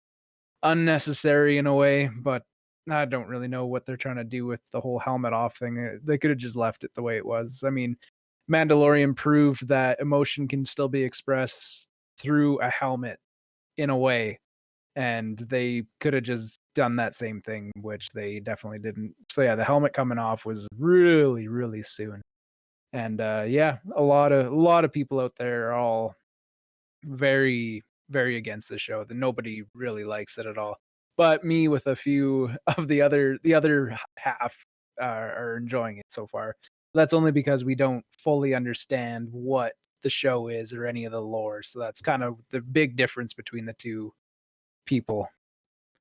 unnecessary in a way, but I don't really know what they're trying to do with the whole helmet off thing. They could have just left it the way it was. I mean, Mandalorian proved that emotion can still be expressed through a helmet in a way, and they could have just done that same thing, which they definitely didn't. So yeah, the helmet coming off was really, really soon. And yeah, a lot of people out there are all very, very against the show. That nobody really likes it at all. But me, with a few of the other half, are enjoying it so far. That's only because we don't fully understand what the show is or any of the lore. So that's kind of the big difference between the two people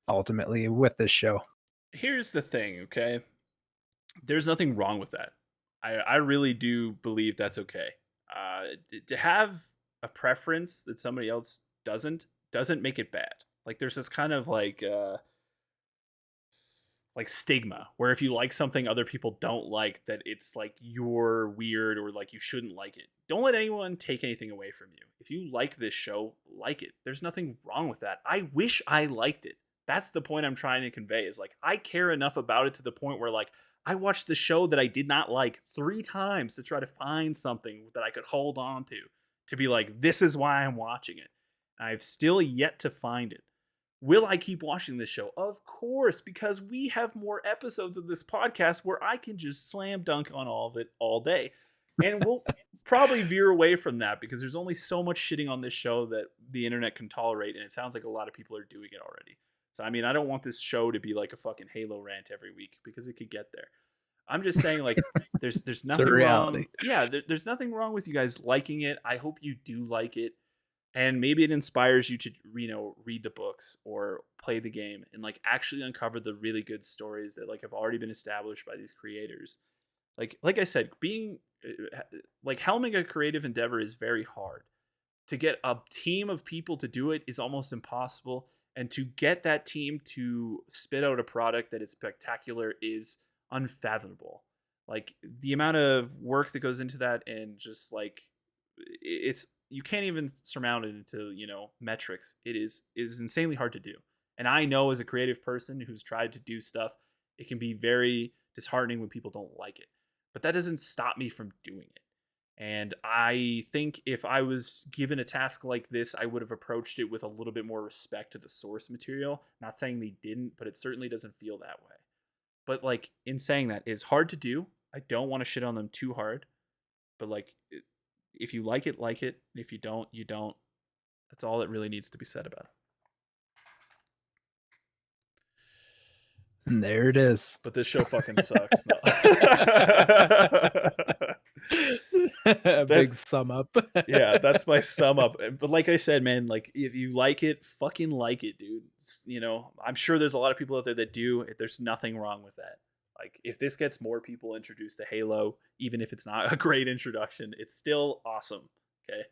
ultimately with this show. Here's the thing, okay? There's nothing wrong with that. I really do believe that's okay. To have a preference that somebody else doesn't make it bad. Like there's this kind of like stigma where if you like something other people don't like, that it's like you're weird or like you shouldn't like it. Don't let anyone take anything away from you. If you like this show, like it. There's nothing wrong with that. I wish I liked it. That's the point I'm trying to convey, is like I care enough about it to the point where like I watched the show that I did not like 3 times to try to find something that I could hold on to be like, this is why I'm watching it. I've still yet to find it. Will I keep watching this show? Of course, because we have more episodes of this podcast where I can just slam dunk on all of it all day. And we'll probably veer away from that because there's only so much shitting on this show that the internet can tolerate, and it sounds like a lot of people are doing it already. So, I mean, I don't want this show to be like a fucking Halo rant every week because it could get there. I'm just saying, like, there's nothing wrong. Yeah, there's nothing wrong with you guys liking it. I hope you do like it. And maybe it inspires you to, you know, read the books or play the game and like actually uncover the really good stories that like have already been established by these creators. Like I said, being like helming a creative endeavor is very hard. To get a team of people to do it is almost impossible, and to get that team to spit out a product that is spectacular is unfathomable. Like the amount of work that goes into that, and just like it's, you can't even surmount it into, you know, metrics. It is insanely hard to do. And I know as a creative person who's tried to do stuff, it can be very disheartening when people don't like it. But that doesn't stop me from doing it. And I think if I was given a task like this, I would have approached it with a little bit more respect to the source material. Not saying they didn't, but it certainly doesn't feel that way. But like in saying that, it's hard to do. I don't want to shit on them too hard. But like, if you like it, like it. If you don't, you don't. That's all that really needs to be said about it. And there it is. But this show fucking sucks. No. Big sum up. Yeah, that's my sum up. But like I said, man, like if you like it, fucking like it, dude. You know, I'm sure there's a lot of people out there that do. There's nothing wrong with that. Like if this gets more people introduced to Halo, even if it's not a great introduction, it's still awesome. Okay,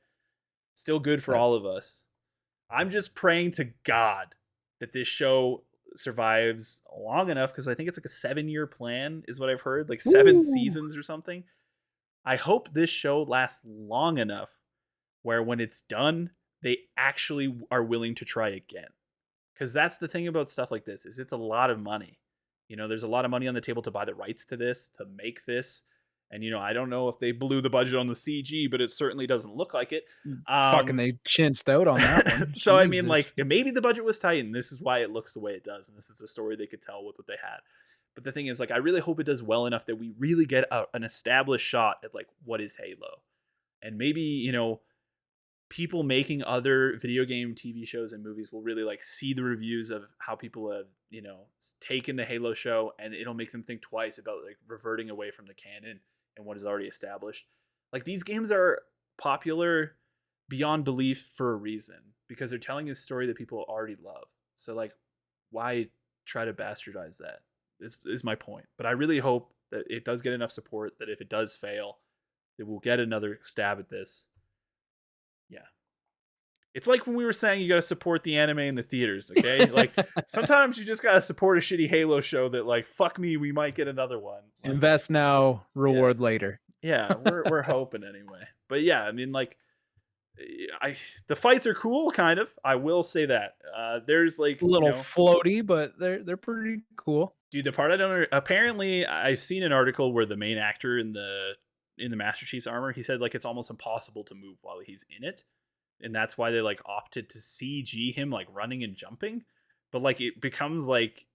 still good for all of us. I'm just praying to God that this show survives long enough, because I think it's like a 7-year plan is what I've heard, like 7 seasons or something. I hope this show lasts long enough where when it's done, they actually are willing to try again. Because that's the thing about stuff like this, is it's a lot of money. You know, there's a lot of money on the table to buy the rights to this, to make this. And, you know, I don't know if they blew the budget on the CG, but it certainly doesn't look like it. Fucking they chinced out on that one. So, I mean, like, maybe the budget was tight, and this is why it looks the way it does. And this is a story they could tell with what they had. But the thing is, like, I really hope it does well enough that we really get an established shot at, like, what is Halo. And maybe, you know, people making other video game TV shows and movies will really like see the reviews of how people have, you know, taken the Halo show, and it'll make them think twice about like reverting away from the canon and what is already established. Like these games are popular beyond belief for a reason, because they're telling a story that people already love. So like, why try to bastardize that? This is my point. But I really hope that it does get enough support that if it does fail, that we'll get another stab at this. Yeah. It's like when we were saying you got to support the anime in the theaters, okay? Like sometimes you just got to support a shitty Halo show that like, fuck me, we might get another one. Like, invest now, reward later. Yeah, we're hoping anyway. But yeah, I mean like the fights are cool kind of. I will say that. There's like a little floaty, but they're pretty cool. Dude, the part I don't, apparently I've seen an article where the main actor in the Master Chief's armor, he said like it's almost impossible to move while he's in it, and that's why they like opted to CG him like running and jumping. But like it becomes like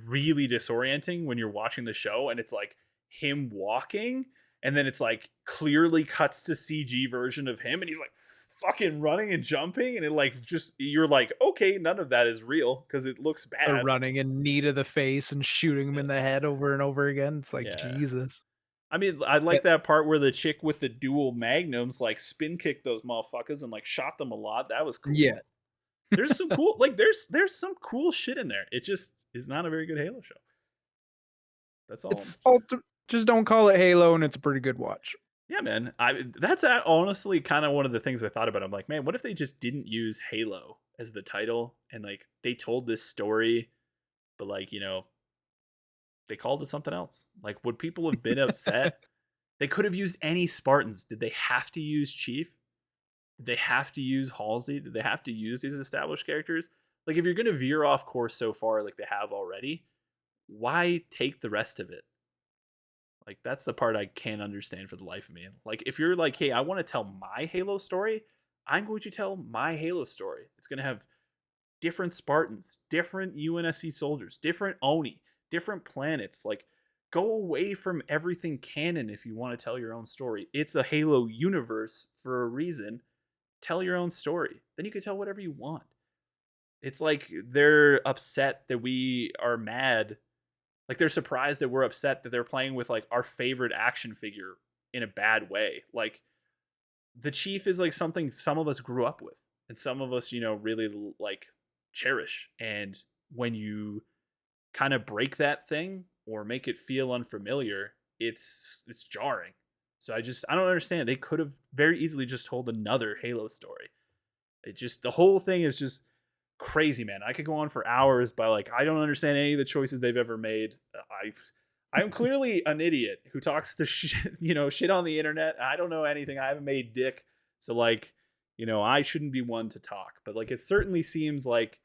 really disorienting when you're watching the show, and it's like him walking, and then it's like clearly cuts to CG version of him, and he's like fucking running and jumping, and it like just, you're like, okay, none of that is real because it looks bad. They're running in knee to the face and shooting him in the head over and over again. It's like, Jesus. I mean, I like that part where the chick with the dual magnums like spin kicked those motherfuckers and like shot them a lot. That was cool. Yeah. There's some cool, like there's some cool shit in there. It just is not a very good Halo show. That's all. It's just don't call it Halo, and it's a pretty good watch. Yeah, man. That's honestly kind of one of the things I thought about. I'm like, man, what if they just didn't use Halo as the title, and like they told this story, but like, they called it something else. Like, would people have been upset? They could have used any Spartans. Did they have to use Chief? Did they have to use Halsey? Did they have to use these established characters? Like, if you're going to veer off course so far, like they have already, why take the rest of it? Like, that's the part I can't understand for the life of me. Like, if you're like, hey, I want to tell my Halo story, I'm going to tell my Halo story. It's going to have different Spartans, different UNSC soldiers, different Oni, different planets. Like, go away from everything canon if you want to tell your own story. It's a Halo universe for a reason. Tell your own story. Then you can tell whatever you want. It's like they're upset that we are mad. Like, they're surprised that we're upset that they're playing with like our favorite action figure in a bad way. Like, the Chief is like something some of us grew up with and some of us, really like cherish. And when you kind of break that thing or make it feel unfamiliar, it's jarring. So I don't understand. They could have very easily just told another Halo story. It just, the whole thing is just crazy, man. I could go on for hours by like, I don't understand any of the choices they've ever made. I'm clearly an idiot who talks to shit on the internet. I don't know anything. I haven't made dick. So like, I shouldn't be one to talk, but like, it certainly seems like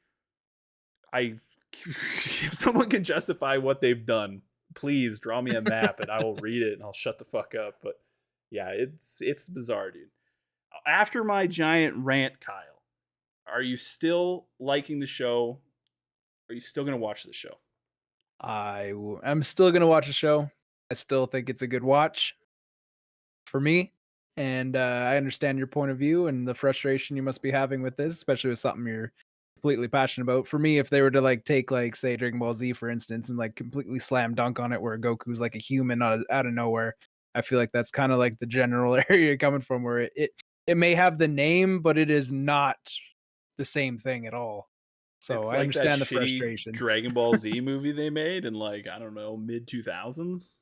if someone can justify what they've done, please draw me a map and I will read it and I'll shut the fuck up. But yeah, it's bizarre, dude. After my giant rant, Kyle, are you still liking the show? Are you still gonna watch the show? I'm still gonna watch the show. I still think it's a good watch for me, and I understand your point of view and the frustration you must be having with this, especially with something you're completely passionate about. For me, if they were to like take like say Dragon Ball Z for instance and like completely slam dunk on it, where Goku's like a human out of nowhere, I feel like that's kind of like the general area you're coming from, where it may have the name, but it is not the same thing at all. So It's I like that understand the shitty frustration. Dragon Ball Z movie they made in like, I don't know, mid 2000s.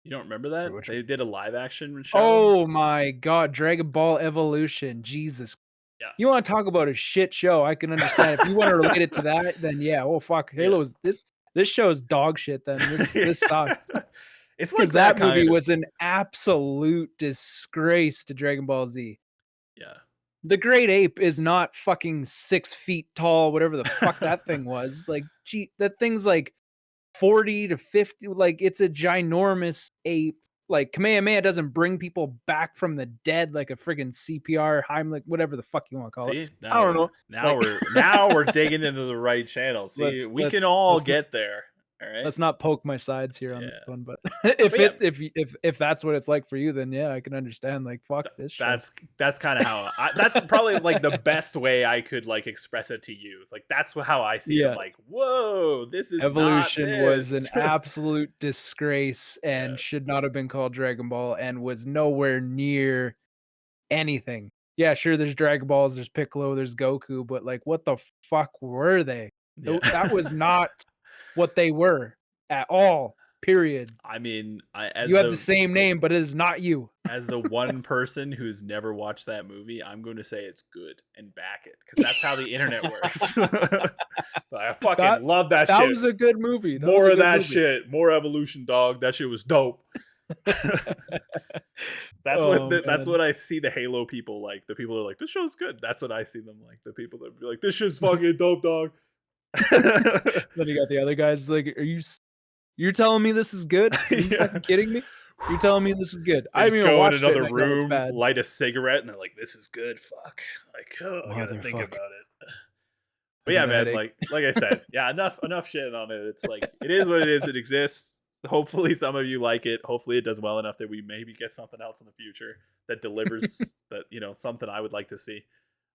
You don't remember that? Which They did a live action show. Oh my god, Dragon Ball Evolution, Jesus. Yeah. You wanna talk about a shit show, I can understand. If you wanna relate it to that, then yeah, well, fuck, Yeah. Halo's this show is dog shit then, this sucks. It's like Because that that movie kind of. was an absolute disgrace to Dragon Ball Z. Yeah. The Great Ape is not fucking 6 feet tall, whatever the fuck that thing was, like, gee, that thing's like 40 to 50, like, it's a ginormous ape. Like, Kamehameha doesn't bring people back from the dead like a friggin' CPR, Heimlich, whatever the fuck you wanna call it. See, I now don't we're know, now like, we're now we're digging into the right channel. See, let's we can let's all let's get there. All right. let's not poke my sides here on this Yeah. one, but But yeah, if that's what it's like for you, then yeah, I can understand, like, fuck this show. that's kind of how that's probably like the best way I could like express it to you. Like, that's how I see it. I'm Yeah. like, whoa, this is not Evolution was an this. absolute disgrace and Yeah. should not have been called Dragon Ball and was nowhere near anything. Yeah, sure, there's Dragon Balls, there's Piccolo, there's Goku, but, like, what the fuck were they? That Yeah. was not what they were at all, period. I mean, You have the same name, but it is not you. as the one person who's never watched that movie, I'm going to say it's good and back it because that's how the internet works. But I fucking That love that that shit. was a good movie, that was More a of good that movie. shit. More evolution, dog. That shit was dope. Oh, That's man. what I see the Halo people like. The people are like, this show's good. That's what I see them like. The people that be like, this shit's fucking dope, dog. Then you got the other guys like, you're telling me this is good? Are you Yeah. fucking kidding me? You're telling me this is good? They I haven't just even go in watched it another and I know it's room, bad. light a cigarette, and they're like, this is good. Fuck. Like, oh, I gotta think Motherfucker. about it. I But yeah, got a man, headache. like I said, yeah, enough shit on it. It's like, it is what it is. It exists. Hopefully some of you like it. Hopefully it does well enough that we maybe get something else in the future that delivers that, something I would like to see.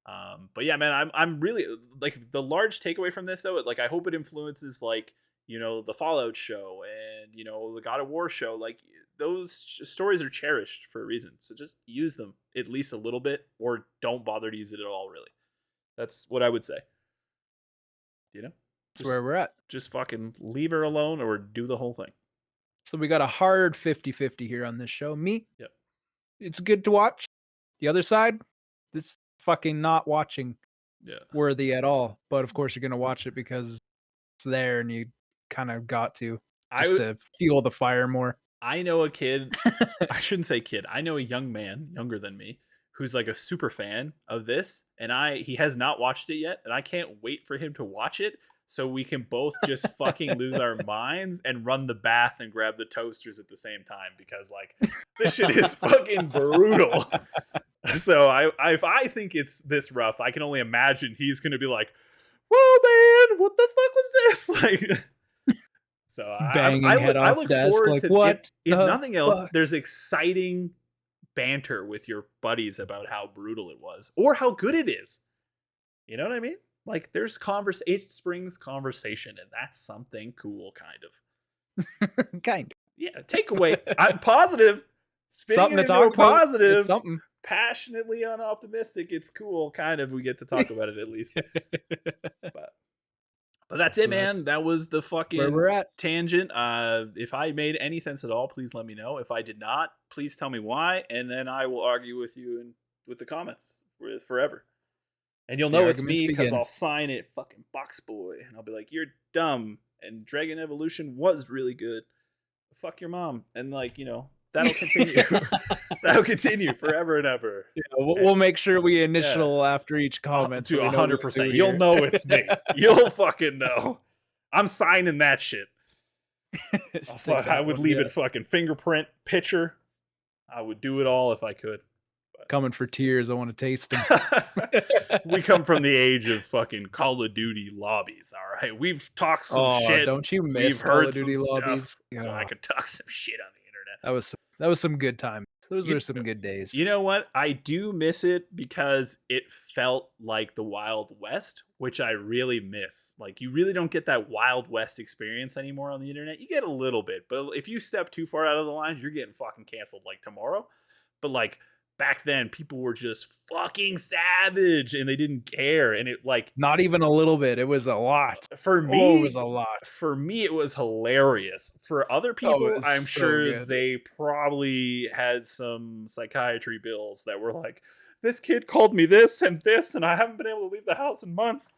But yeah, man, I'm really like, the large takeaway from this though, like, I hope it influences like, the Fallout show and, the God of War show. Like, those stories are cherished for a reason. So just use them at least a little bit, or don't bother to use it at all, really. That's what I would say. That's Just where we're at. just fucking leave her alone or do the whole thing. So we got a hard 50-50 here on this show. Me, Yep. it's good to watch. The other side, this fucking not watching. Yeah. worthy at all. But of course, you're gonna watch it because it's there, and you kind of got to just I to fuel the fire more. I know a kid. I shouldn't say kid. I know a young man younger than me who's like a super fan of this, and he has not watched it yet, and I can't wait for him to watch it so we can both just fucking lose our minds and run the bath and grab the toasters at the same time because like this shit is fucking brutal. So if I think it's this rough, I can only imagine he's gonna be like, "Whoa, man, what the fuck was this?" Like, so Banging head I off look desk, forward like, to what if the nothing else, fuck? there's exciting banter with your buddies about how brutal it was or how good it is. You know what I mean? Like there's it springs conversation, and that's something cool, kind of. Kind Yeah, takeaway. I'm positive. Spinning something it to into a talk about. It's positive, something. passionately unoptimistic. It's cool, kind of. We get to talk about it at least. But that's it, So that's man. That was the where fucking we're at. tangent. If I made any sense at all, please let me know. If I did not, please tell me why, and then I will argue with you and with the comments forever. And you'll The know it's arguments me because begin. I'll sign it, fucking Box Boy, and I'll be like, "You're dumb." And Dragon Evolution was really good. Fuck your mom, and like that'll continue. That'll continue forever and ever. Yeah, we'll make sure we Yeah. initial after each comment so To we know who's who 100%. You'll here. know it's me. You'll fucking know. I'm signing that shit. Oh, Take fuck, I that would one, leave yeah. it fucking fingerprint picture. I would do it all if I could. Coming for tears, I want to taste them. We come from the age of fucking Call of Duty lobbies, all right? We've talked some Oh, shit. don't you We've miss Call heard of some Duty stuff, lobbies? so I Yeah, could talk some shit on the internet. that was some good times. Those You, were some good days. you know what? I do miss it because it felt like the Wild West, which I really miss. Like, you really don't get that Wild West experience anymore on the internet. You get a little bit, but if you step too far out of the lines, you're getting fucking canceled like tomorrow. But like back then, people were just fucking savage and they didn't care. And it like Not even a little bit. It was a lot. for Oh, it was me, a lot. it was hilarious. For other Oh, it people, was I'm so sure good. they probably had some psychiatry bills that were like, this kid called me this, and I haven't been able to leave the house in months.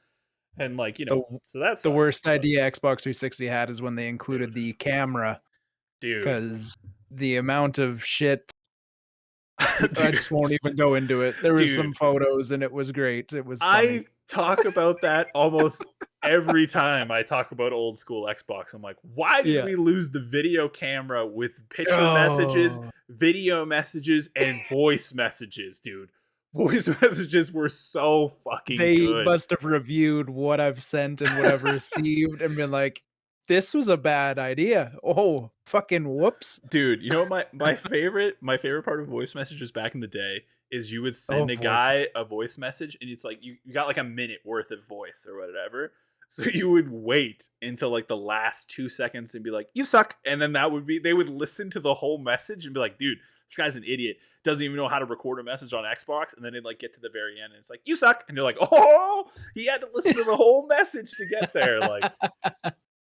And like, The so that the sucks. worst idea Xbox 360 had is when they included the camera, Dude. because the amount of shit I Dude. just won't even go into it. There was some Dude. photos and it was great. It was funny. I talk about that almost every time I talk about old school Xbox. I'm like, why did Yeah. we lose the video camera with picture messages, Oh, video messages, and voice messages, dude? Voice messages were so fucking they good. must have reviewed what I've sent and what I've received and been like, "This was a bad idea. Oh, fucking whoops." Dude, you know what my favorite part of voice messages back in the day is you would Oh, send a voice. guy a voice message and it's like you got like a minute worth of voice or whatever. So you would wait until like the last 2 seconds and be like, "You suck." And then they would listen to the whole message and be like, "Dude, this guy's an idiot. Doesn't even know how to record a message on Xbox." And then they'd like get to the very end and it's like, "You suck." And you're like, "Oh, he had to listen to the whole message to get there." Like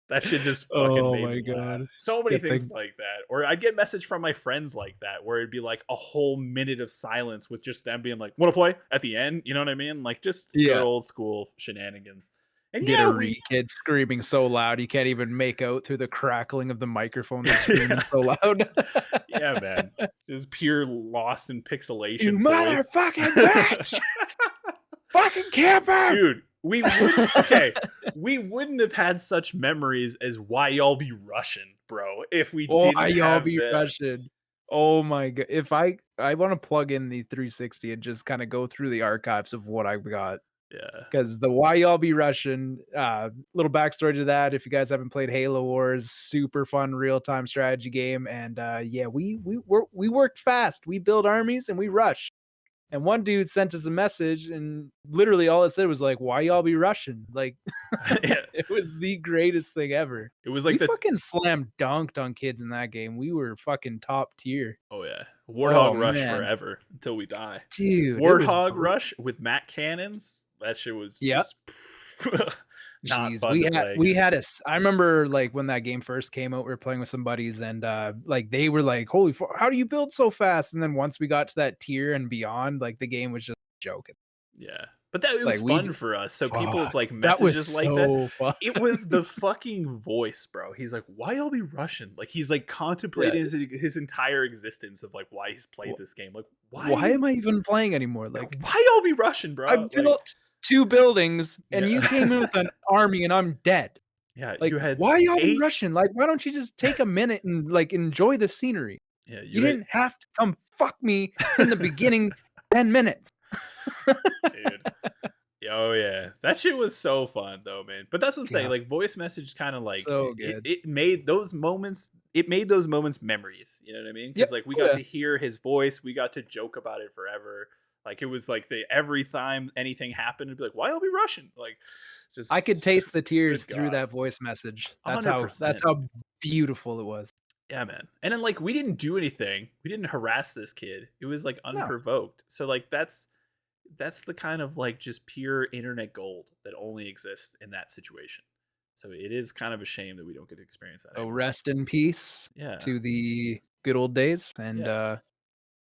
that shit just fucking Oh made my me laugh. god. So many Good things thing. like that. Or I'd get message from my friends like that, where it'd be like a whole minute of silence with just them being like, "Want to play?" at the end. You know what I mean? Like just good Yeah. old school shenanigans. And Get yeah, a kid screaming so loud you can't even make out through the crackling of the microphone. They're screaming yeah, so loud. yeah, man. Just pure lost in You pixelation voice. motherfucking bitch! Fucking camper! Dude, we wouldn't have had such memories as Why Y'all Be Russian, bro, if we Oh, didn't y'all have be that. Russian. Oh my god. If I want to plug in the 360 and just kind of go through the archives of what I've got. Yeah. Because the Why Y'all Be Russian, little backstory to that. If you guys haven't played Halo Wars, super fun real-time strategy game. And yeah, we worked fast. We build armies and we rush. And one dude sent us a message, and literally all it said was like, "Why y'all be rushing?" Like, Yeah. it was the greatest thing ever. It was We like the fucking slam dunked on kids in that game. We were fucking top tier. oh yeah, Oh Warthog Rush man, forever until we die. dude, it was Warthog Rush with Matt Cannons. That shit was Yep. just not Jeez, fun to play against. I remember like when that game first came out, we were playing with some buddies and like they were like, "Holy fuck, how do you build so fast?" And then once we got to that tier and beyond, like the game was just joking. Yeah. But that it was Like we fun for us. So people's fuck, like that was messages like that. so fun. It was the fucking voice, bro. He's like, why y'all be Russian? Like he's like Yeah. contemplating his entire existence of like why he's played this game. Like Why am I even playing anymore? yeah, Like why y'all be Russian, I bro? Like built 2 buildings and you yeah. came in with an army and I'm dead. Yeah, Like, you had why y'all be eight. Russian? Like, why don't you just take a minute and like enjoy the scenery? Yeah, You you had didn't have to come fuck me in the beginning 10 minutes. dude. Oh yeah, that shit was so fun though, man. But that's what I'm saying. God, Like voice message, kind of like so it, good. it made those moments. It made those moments memories. You know what I mean? Yep. Because like we Oh, got yeah. to hear his voice. We got to joke about it forever. Like it was like the every time anything happened, it'd be like, "Why y'all be Russian?" Like, I could just taste the tears good through god, that voice message. That's hundred that's percent. how beautiful it was. Yeah, man. And then like we didn't do anything. We didn't harass this kid. It was like No. unprovoked. So like that's the kind of like just pure internet gold that only exists in that situation. So it is kind of a shame that we don't get to experience that So anymore. rest in peace Yeah. to the good old days and Yeah.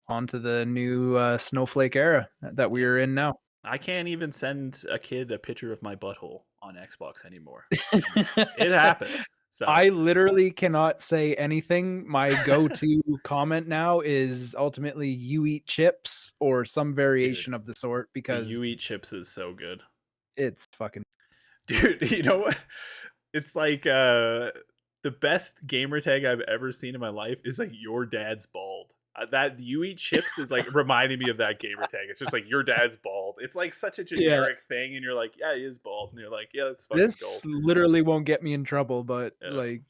on to the new snowflake era that Yeah. we're in now. I can't even send a kid a picture of my butthole on Xbox anymore. And it happened. So I literally cannot say anything. My go-to comment now is ultimately "you eat chips" or some dude, variation of the sort the because you eat chips is so good. it's fucking Dude, you know what? It's like the best gamer tag I've ever seen in my life is like your dad's bald. That you eat chips is like reminding me of that gamer tag. It's just like your dad's bald. It's like such a yeah. generic thing, and you're like, yeah, he is bald, and you're like, yeah, that's fucking This gold. literally won't get me in trouble, but Yeah. like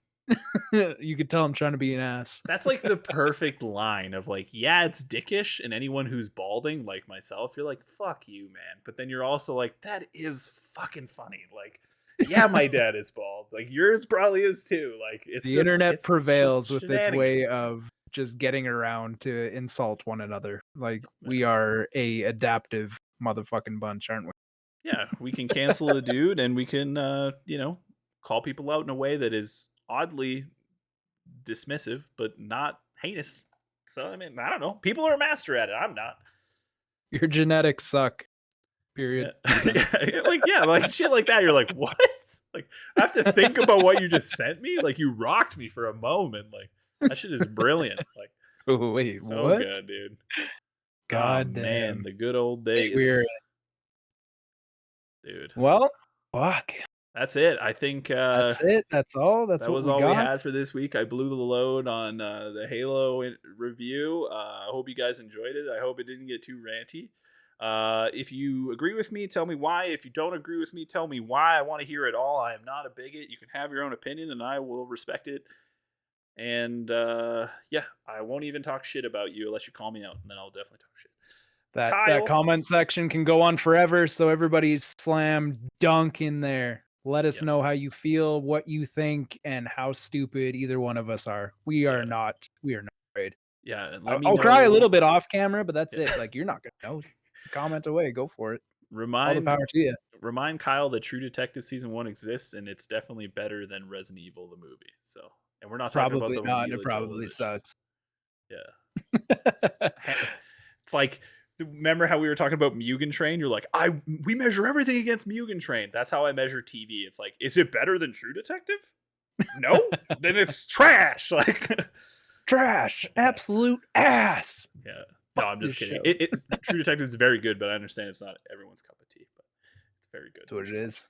you could tell I'm trying to be an ass. That's like the perfect line of like, yeah, it's dickish, and anyone who's balding, like myself, you're like, fuck you, man. But then you're also like, that is fucking funny. Like, yeah, my dad is bald. Like yours probably is too. Like The internet it's prevails with its way shenanigans, man. of just getting around to insult one another. Like we Man. are a adaptive motherfucking bunch, aren't we? Yeah, we can cancel a dude, and we can, call people out in a way that is oddly dismissive, but not heinous. So I mean, I don't know. People are a master at it. I'm not. Your genetics suck. Yeah. Period. Like shit like that. You're like, what? Like, I have to think about what you just sent me. Like, you rocked me for a moment. Like, that shit is brilliant. Like, Oh, wait, so what? good, dude. Oh God man, damn. the good old Hey, we're days, dude. well, fuck. That's it. I think That's it. That's all. That's that what was we all we got. had for this week. I blew the load on the Halo review. I hope you guys enjoyed it. I hope it didn't get too ranty. If you agree with me, tell me why. If you don't agree with me, tell me why. I want to hear it all. I am not a bigot. You can have your own opinion, and I will respect it. And yeah, I won't even talk shit about you unless you call me out, and then I'll definitely talk shit. That Kyle, comment section can go on forever, so everybody slam dunk in there. Let us yeah, know how you feel, what you think, and how stupid either one of us are. We are yeah, not afraid. yeah, and let I'll, me I'll cry a know. little bit off camera, but that's Yeah. it. Like you're not gonna know. Comment away, go for it. All the remind power to you. remind Kyle that True Detective season 1 exists, and it's definitely better than Resident Evil the movie. So, and we're not talking about Probably the not, and it Mila probably Jovoviches. sucks. Yeah, it's it's like, remember how we were talking about Mugen Train? You're like, we measure everything against Mugen Train. That's how I measure TV. It's like, is it better than True Detective? No, then it's trash. Like, Trash, absolute ass. yeah. No, Fuck I'm this just kidding. show. True Detective is very good, but I understand it's not everyone's cup of tea. But it's very good. That's what it is.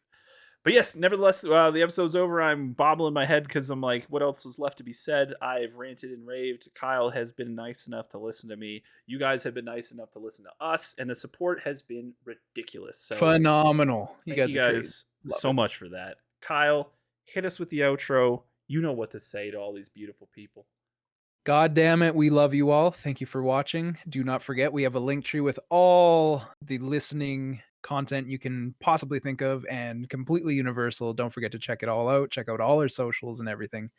But yes, nevertheless, the episode's over. I'm bobbling my head because I'm like, what else is left to be said? I've ranted and raved. Kyle has been nice enough to listen to me. You guys have been nice enough to listen to us, and the support has been ridiculous. So Phenomenal. You thank guys you are crazy. guys Love so it. much for that. Kyle, hit us with the outro. You know what to say to all these beautiful people. God damn it, we love you all. Thank you for watching. Do not forget, we have a link tree with all the listening content you can possibly think of and completely universal. Don't forget to check it all out. Check out all our socials and everything.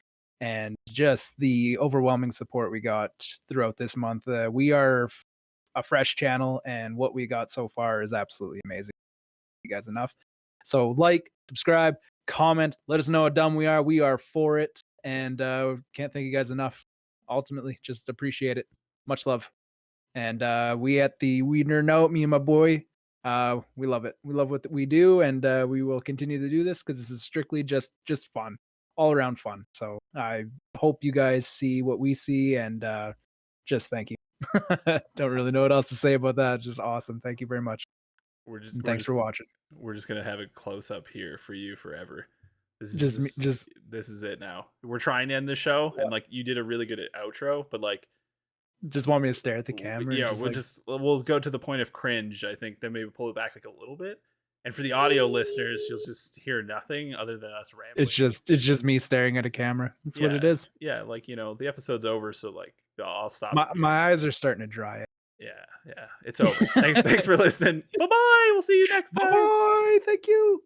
And just the overwhelming support we got throughout this month. We are a fresh channel, and what we got so far is absolutely amazing. You guys enough. So, like, subscribe, comment, let us know how dumb we are. We are for it. And can't thank you guys enough. Ultimately, just appreciate it. Much love. And we at the Weedner Note, me and my boy We love it. We love what we do, and we will continue to do this because this is strictly just fun, all around fun. So I hope you guys see what we see, and just thank you. Don't really know what else to say about that. Just awesome. Thank you very much, We're just and we're thanks just for watching. we're just gonna have a close up here for you forever. Just me, just This is it now. We're trying to end the show, and like you did a really good outro, but like just want me to stare at the camera and yeah, just like we'll go to the point of cringe. I think then maybe pull it back like a little bit. And for the audio listeners, you'll just hear nothing other than us rambling. it's just me staring at a camera. That's what Yeah, it is. yeah, like the episode's over, so like I'll stop. My eyes are starting to dry. Yeah, yeah, it's over. Thanks for listening. Bye bye. We'll see you next Bye time. bye. Thank you.